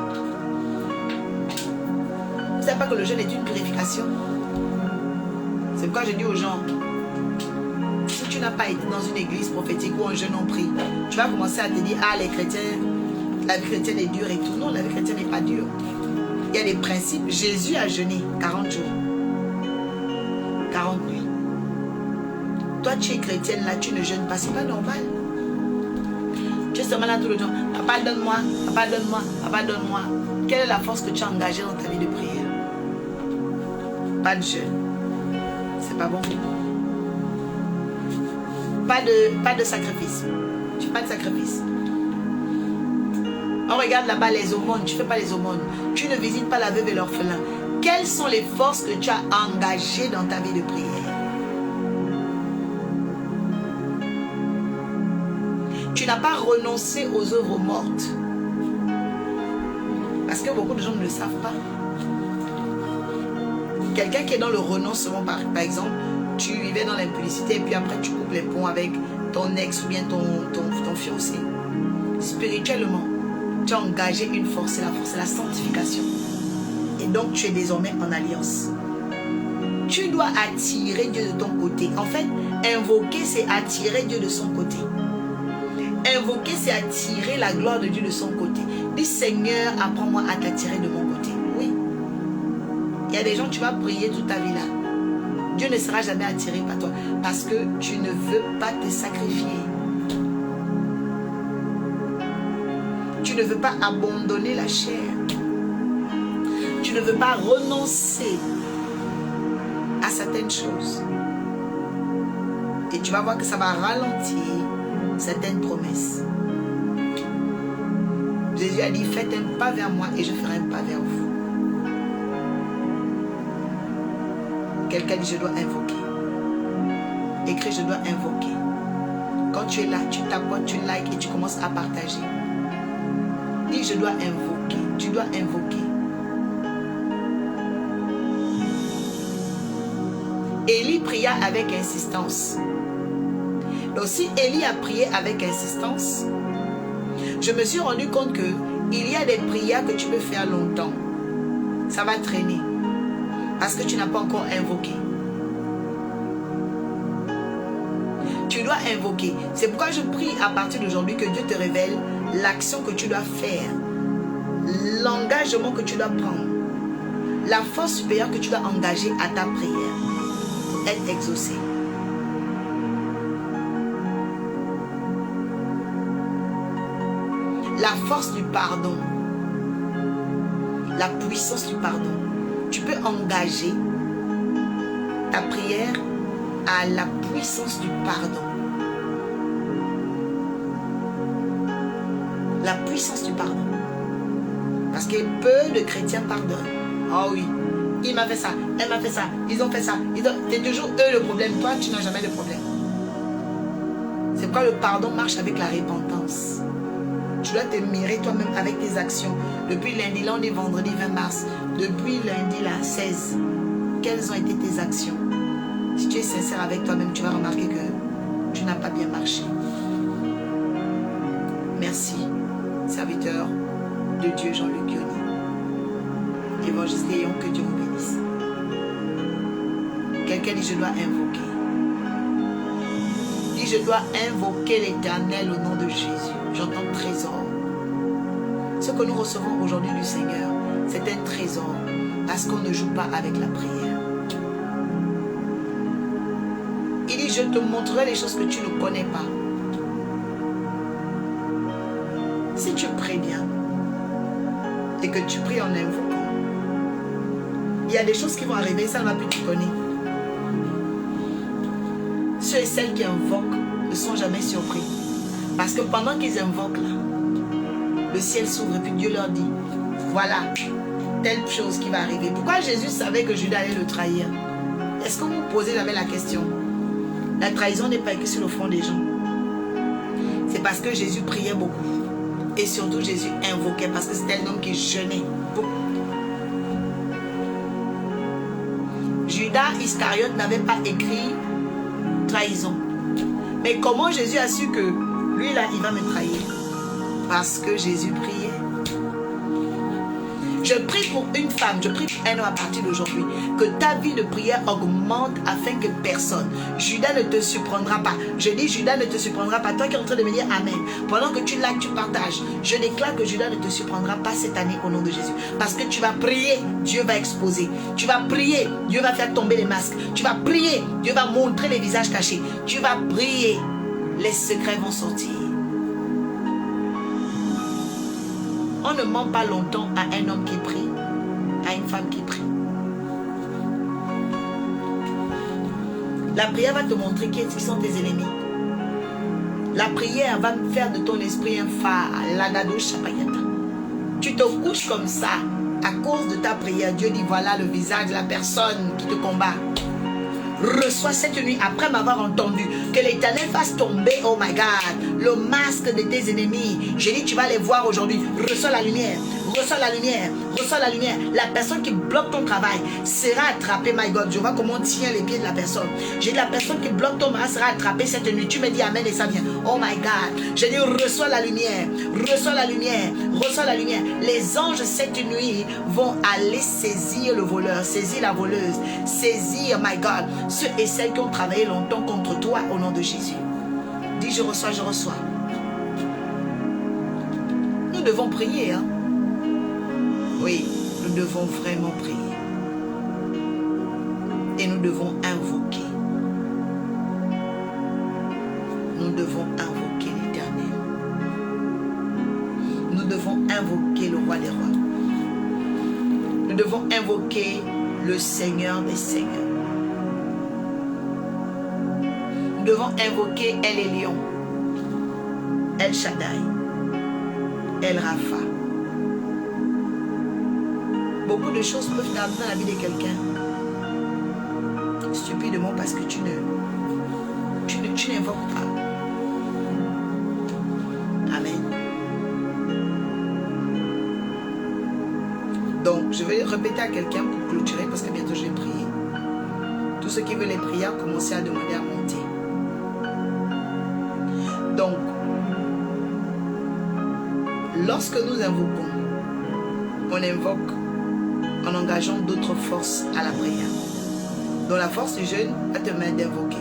Vous ne savez pas que le jeûne est une purification? C'est pourquoi je dis aux gens, si tu n'as pas été dans une église prophétique où un jeûne on prie, tu vas commencer à te dire, ah les chrétiens, la vie chrétienne est dure et tout. Non, la vie chrétienne n'est pas dure. Il y a des principes. Jésus a jeûné 40 jours. 40 nuits. Toi, tu es chrétienne, là, tu ne jeûnes pas. C'est pas normal. Tu es seulement là tout le temps. Papa, donne-moi. Papa, donne-moi. Papa, donne-moi. Quelle est la force que tu as engagée dans ta vie de prière? Pas de jeûne. C'est pas bon. Pas de sacrifice. Tu fais pas de sacrifice. On regarde là-bas les aumônes, tu ne fais pas les aumônes. Tu ne visites pas la veuve et l'orphelin. Quelles sont les forces que tu as engagées dans ta vie de prière? Tu n'as pas renoncé aux œuvres mortes. Parce que beaucoup de gens ne le savent pas. Quelqu'un qui est dans le renoncement, par exemple, tu vivais dans l'impudicité et puis après tu coupes les ponts avec ton ex ou bien ton fiancé. Spirituellement, tu as engagé une force, c'est la sanctification. Et donc, tu es désormais en alliance. Tu dois attirer Dieu de ton côté. En fait, invoquer, c'est attirer Dieu de son côté. Invoquer, c'est attirer la gloire de Dieu de son côté. Dis, Seigneur, apprends-moi à t'attirer de mon côté. Oui. Il y a des gens, tu vas prier toute ta vie là. Dieu ne sera jamais attiré par toi parce que tu ne veux pas te sacrifier. Tu ne veux pas abandonner la chair. Tu ne veux pas renoncer à certaines choses. Et tu vas voir que ça va ralentir certaines promesses. Jésus a dit, faites un pas vers moi et je ferai un pas vers vous. Quelqu'un dit, je dois invoquer. Écris, je dois invoquer. Quand tu es là, tu t'abonnes, tu likes et tu commences à partager. Dis, je dois invoquer. Tu dois invoquer. Élie pria avec insistance. Donc si Élie a prié avec insistance, je me suis rendu compte que il y a des prières que tu peux faire longtemps. Ça va traîner. Parce que tu n'as pas encore invoqué. Tu dois invoquer. C'est pourquoi je prie à partir d'aujourd'hui que Dieu te révèle l'action que tu dois faire, l'engagement que tu dois prendre, la force supérieure que tu dois engager à ta prière pour être exaucée. La force du pardon, la puissance du pardon. Tu peux engager ta prière à la puissance du pardon. La puissance du pardon. Parce que peu de chrétiens pardonnent. Oh oui, il m'a fait ça, elle m'a fait ça, ils ont fait ça. C'est toujours eux le problème. Toi, tu n'as jamais de problème. C'est pourquoi le pardon marche avec la repentance. Tu dois te mirer toi-même avec tes actions. Depuis lundi, là on est vendredi 20 mars. Depuis lundi, là, 16. Quelles ont été tes actions? Si tu es sincère avec toi-même, tu vas remarquer que tu n'as pas bien marché. Merci, serviteur de Dieu Jean-Luc Yoni. Évangéliste Léon, que Dieu vous bénisse. Quelqu'un dit, je dois invoquer. Dit, je dois invoquer l'Éternel au nom de Jésus. J'entends trésor. Ce que nous recevons aujourd'hui du Seigneur, c'est un trésor. Parce qu'on ne joue pas avec la prière. Il dit, je te montrerai les choses que tu ne connais pas. Si tu pries bien et que tu pries en invoquant, il y a des choses qui vont arriver, ça ne va plus te donner. Ceux et celles qui invoquent ne sont jamais surpris. Parce que pendant qu'ils invoquent là, le ciel s'ouvre et puis Dieu leur dit, voilà, telle chose qui va arriver. Pourquoi Jésus savait que Judas allait le trahir? Est-ce que vous vous posez jamais la question? La trahison n'est pas écrite sur le front des gens. C'est parce que Jésus priait beaucoup. Et surtout Jésus invoquait parce que c'était un homme qui jeûnait beaucoup. Judas Iscariote n'avait pas écrit trahison. Mais comment Jésus a su que lui là il va me trahir? Parce que Jésus priait. Je prie pour une femme, je prie pour un homme à partir d'aujourd'hui, que ta vie de prière augmente afin que personne, Judas ne te surprendra pas. Je dis Judas ne te surprendra pas. Toi qui es en train de me dire Amen. Pendant que tu likes, tu partages, je déclare que Judas ne te surprendra pas cette année au nom de Jésus. Parce que tu vas prier, Dieu va exposer. Tu vas prier, Dieu va faire tomber les masques. Tu vas prier, Dieu va montrer les visages cachés. Tu vas prier, les secrets vont sortir. On ne ment pas longtemps à un homme qui prie, à une femme qui prie. La prière va te montrer qui sont tes ennemis. La prière va faire de ton esprit un phare. Tu te couches comme ça à cause de ta prière. Dieu dit voilà le visage de la personne qui te combat. Reçois cette nuit, après m'avoir entendu, que l'Éternel fasse tomber, oh my God, le masque de tes ennemis. J'ai dit, tu vas les voir aujourd'hui. Reçois la lumière, reçois la lumière, reçois la lumière. La personne qui bloque ton travail sera attrapée, my God. Je vois comment on tient les pieds de la personne. J'ai dit, la personne qui bloque ton mariage sera attrapée cette nuit. Tu me dis Amen et ça vient. Oh my God. J'ai dit, reçois la lumière, reçois la lumière, reçois la lumière. Les anges cette nuit vont aller saisir le voleur, saisir la voleuse, saisir, my God, ceux et celles qui ont travaillé longtemps contre toi au nom de Jésus. Dis, je reçois, je reçois. Nous devons prier, hein? Oui, nous devons vraiment prier. Et nous devons invoquer. Nous devons invoquer l'Éternel. Nous devons invoquer le Roi des Rois. Nous devons invoquer le Seigneur des Seigneurs. Nous devons invoquer El Elyon, El Shaddai, El Rapha. Beaucoup de choses peuvent t'amener dans la vie de quelqu'un. Stupidement parce que tu n'invoques pas. Amen. Donc, je vais répéter à quelqu'un pour clôturer parce que bientôt je vais prier. Tous ceux qui veulent les prières, commencez à demander à monter. Donc, lorsque nous invoquons, on invoque en engageant d'autres forces à la prière. Donc la force du jeûne va te mettre d'invoquer.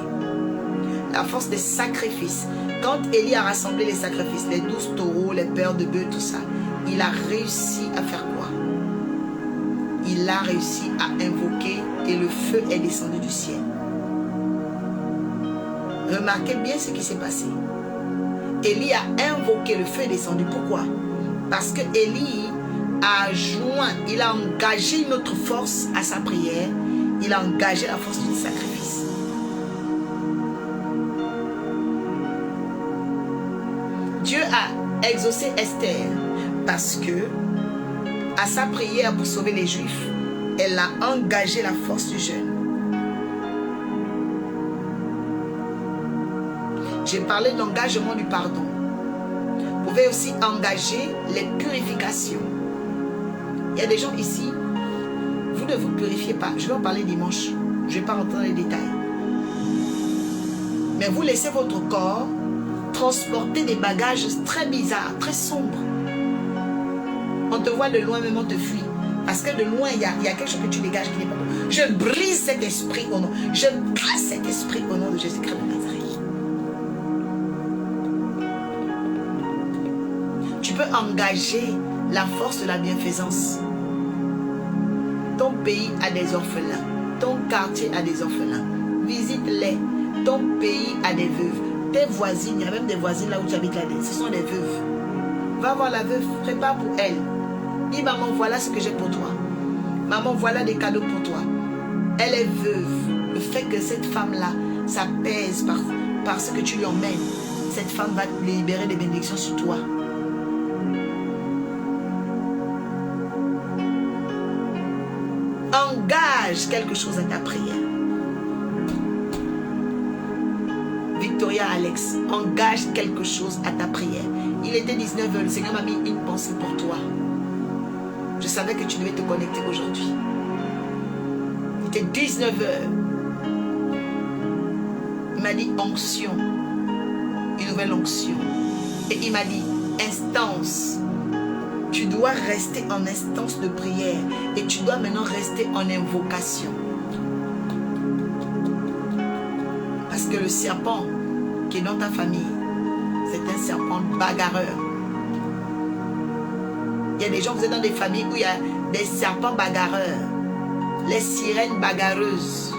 La force des sacrifices. Quand Élie a rassemblé les sacrifices, les 12 taureaux, les paires de bœufs, tout ça, il a réussi à faire quoi? Il a réussi à invoquer et le feu est descendu du ciel. Remarquez bien ce qui s'est passé. Élie a invoqué, le feu est descendu. Pourquoi? Parce que Élie a joint, il a engagé une autre force à sa prière. Il a engagé la force du sacrifice. Dieu a exaucé Esther parce que à sa prière pour sauver les Juifs, elle a engagé la force du jeûne. J'ai parlé de l'engagement du pardon. Vous pouvez aussi engager les purifications. Il y a des gens ici, vous ne vous purifiez pas. Je vais en parler dimanche. Je ne vais pas rentrer dans les détails. Mais vous laissez votre corps transporter des bagages très bizarres, très sombres. On te voit de loin, même on te fuit. Parce que de loin, il y a quelque chose que tu dégages qui n'est pas bon. Je brise cet esprit au nom. Je casse cet esprit au nom de Jésus-Christ de Nazareth. Tu peux engager la force de la bienfaisance. Ton pays a des orphelins. Ton quartier a des orphelins. Visite-les. Ton pays a des veuves. Tes voisines, il y a même des voisines là où tu habites là. Ce sont des veuves. Va voir la veuve. Prépare pour elle. Dis, maman, voilà ce que j'ai pour toi. Maman, voilà des cadeaux pour toi. Elle est veuve. Le fait que cette femme-là, ça pèse par ce que tu lui emmènes. Cette femme va te libérer des bénédictions sur toi. Engage quelque chose à ta prière. Victoria Alex, engage quelque chose à ta prière. Il était 19h, le Seigneur m'a mis une pensée pour toi. Je savais que tu devais te connecter aujourd'hui. Il était 19h. Il m'a dit onction. Une nouvelle onction. Et il m'a dit instance. Tu dois rester en instance de prière. Et tu dois maintenant rester en invocation. Parce que le serpent qui est dans ta famille, c'est un serpent bagarreur. Il y a des gens, vous êtes dans des familles où il y a des serpents bagarreurs, les sirènes bagarreuses,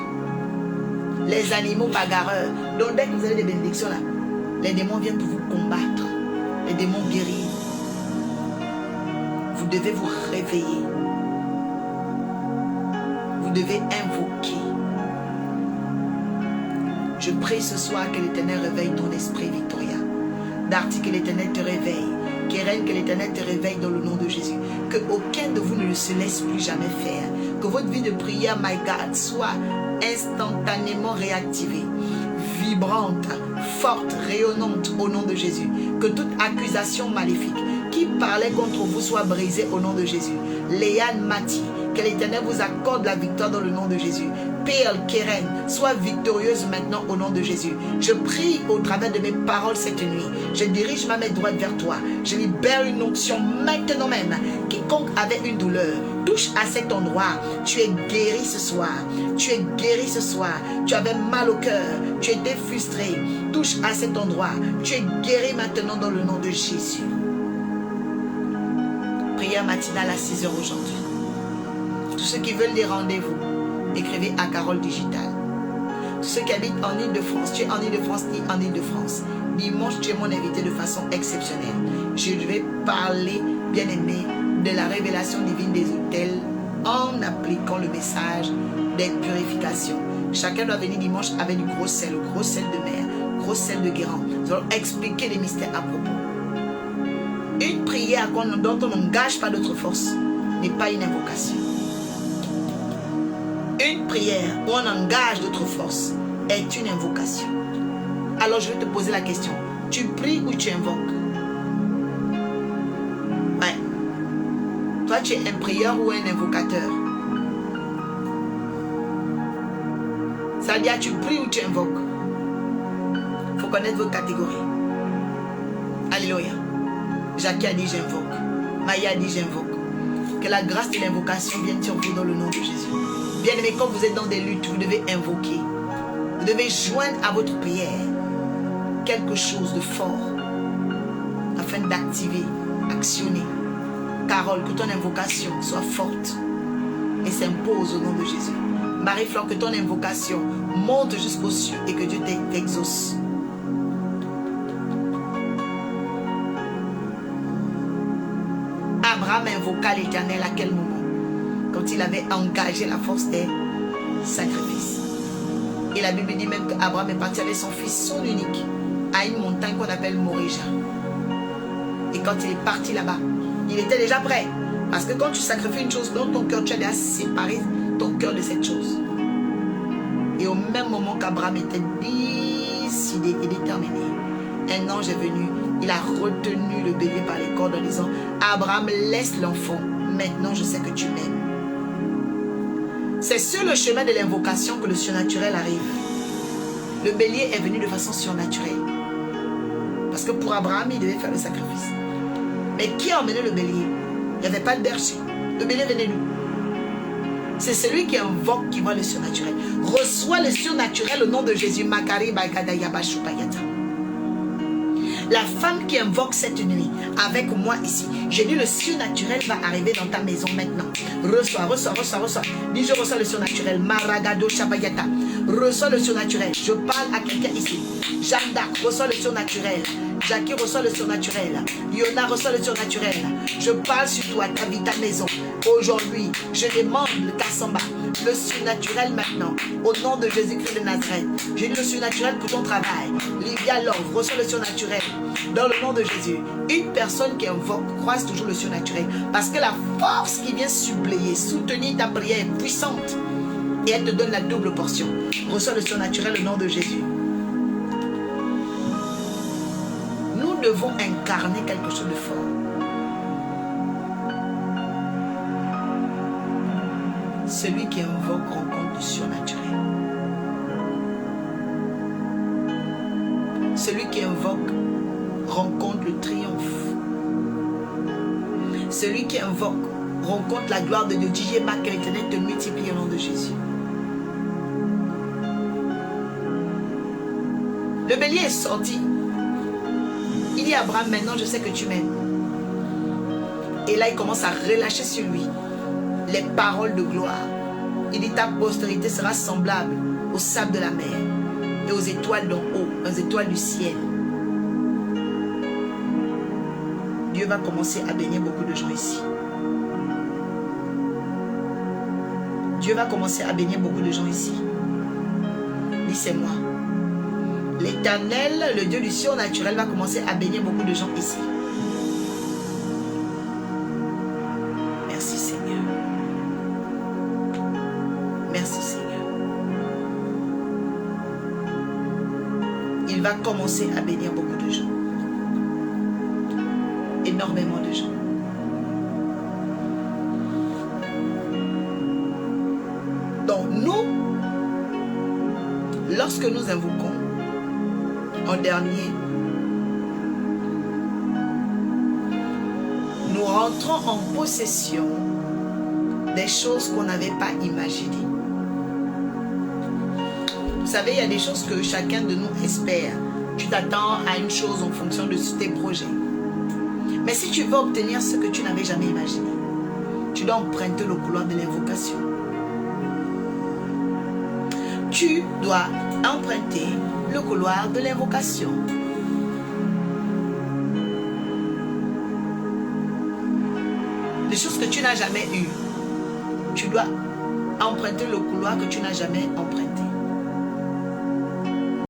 les animaux bagarreurs. Donc dès que vous avez des bénédictions là, les démons viennent pour vous combattre, les démons guéris. Vous devez vous réveiller. Vous devez invoquer. Je prie ce soir que l'Éternel réveille ton esprit, Victoria. Darty, que l'Éternel te réveille. Keren, que l'Éternel te réveille dans le nom de Jésus. Que aucun de vous ne se laisse plus jamais faire. Que votre vie de prière, my God, soit instantanément réactivée, vibrante, forte, rayonnante au nom de Jésus. Que toute accusation maléfique qui parlait contre vous soit brisée au nom de Jésus. Léane Mati, que l'Éternel vous accorde la victoire dans le nom de Jésus. Pearl Keren, sois victorieuse maintenant au nom de Jésus. Je prie au travers de mes paroles cette nuit. Je dirige ma main droite vers toi. Je libère une onction maintenant même. Quiconque avait une douleur, touche à cet endroit. Tu es guéri ce soir. Tu es guéri ce soir. Tu avais mal au cœur. Tu étais frustré. Touche à cet endroit. Tu es guéri maintenant dans le nom de Jésus. Prière matinale à 6h aujourd'hui. Tous ceux qui veulent des rendez-vous, écrivez à Carole Digital. Tous ceux qui habitent en Île-de-France, tu es en Île-de-France ni en Île-de-France. Dimanche, tu es mon invité de façon exceptionnelle. Je vais parler, bien aimé, de la révélation divine des hôtels en appliquant le message des purifications. Chacun doit venir dimanche avec du gros sel de mer, gros sel de Guérant. Nous allons expliquer les mystères à propos. Une prière dont on n'engage pas d'autre force n'est pas une invocation. Une prière où on engage d'autres forces est une invocation. Alors je vais te poser la question. Tu pries ou tu invoques? Ouais. Toi, tu es un prieur ou un invocateur? Ça veut dire tu pries ou tu invoques? Il faut connaître vos catégories. Alléluia. Jackie a dit j'invoque. Maya a dit j'invoque. Que la grâce de l'invocation vienne sur vous dans le nom de Jésus. Bien aimé, quand vous êtes dans des luttes, vous devez invoquer. Vous devez joindre à votre prière quelque chose de fort afin d'activer, actionner. Carole, que ton invocation soit forte et s'impose au nom de Jésus. Marie-Flore, que ton invocation monte jusqu'aux cieux et que Dieu t'exauce. Abraham invoqua l'Éternel à quel moment? Quand il avait engagé la force des sacrifices. Et la Bible dit même qu'Abraham est parti avec son fils, son unique, à une montagne qu'on appelle Morija. Et quand il est parti là-bas, il était déjà prêt. Parce que quand tu sacrifies une chose dans ton cœur, tu as déjà séparé ton cœur de cette chose. Et au même moment qu'Abraham était décidé et déterminé, un ange est venu. Il a retenu le bébé par les cordes en disant: Abraham, laisse l'enfant. Maintenant, je sais que tu m'aimes. C'est sur le chemin de l'invocation que le surnaturel arrive. Le bélier est venu de façon surnaturelle. Parce que pour Abraham, il devait faire le sacrifice. Mais qui a emmené le bélier? Il n'y avait pas de berger. Le bélier venait d'où? C'est celui qui invoque qui voit le surnaturel. Reçois le surnaturel au nom de Jésus. Makari Bagadaya Bashupayata. La femme qui invoque cette nuit avec moi ici, j'ai dit le surnaturel va arriver dans ta maison maintenant. Reçois. Dis je reçois le surnaturel. Maragado Shabayata. Reçois le surnaturel. Je parle à quelqu'un ici. Jeanne d'Arc reçoit le surnaturel. Jackie reçoit le surnaturel. Yona reçoit le surnaturel. Je parle sur toi, ta vie, ta maison. Aujourd'hui, je demande le Kassamba, le surnaturel maintenant. Au nom de Jésus-Christ de Nazareth. J'ai dit le surnaturel pour ton travail. Livia Love reçoit le surnaturel. Dans le nom de Jésus. Une personne qui invoque croise toujours le surnaturel. Parce que la force qui vient suppléer, soutenir ta prière est puissante. Et elle te donne la double portion. Reçois le surnaturel au nom de Jésus. Nous devons incarner quelque chose de fort. Celui qui invoque rencontre le surnaturel. Celui qui invoque rencontre le triomphe. Celui qui invoque rencontre la gloire de Dieu. DJ Mac, que l'Éternel te multiplie au nom de Jésus. Le bélier est sorti. Il dit à Abraham, maintenant je sais que tu m'aimes. Et là il commence à relâcher sur lui les paroles de gloire. Il dit ta postérité sera semblable au sable de la mer et aux étoiles d'en haut, aux étoiles du ciel. Dieu va commencer à bénir beaucoup de gens ici. Dieu va commencer à bénir beaucoup de gens ici. Dis c'est moi. L'Éternel, le Dieu du surnaturel, va commencer à bénir beaucoup de gens ici. Merci Seigneur. Merci Seigneur. Il va commencer à bénir beaucoup de gens. Énormément de gens. Donc nous, lorsque nous invoquons en dernier, nous rentrons en possession des choses qu'on n'avait pas imaginées. Vous savez, il y a des choses que chacun de nous espère. Tu t'attends à une chose en fonction de tes projets. Mais si tu veux obtenir ce que tu n'avais jamais imaginé, tu dois emprunter le couloir de l'invocation. tu dois emprunter le couloir de l'invocation. Les choses que tu n'as jamais eues, tu dois emprunter le couloir que tu n'as jamais emprunté.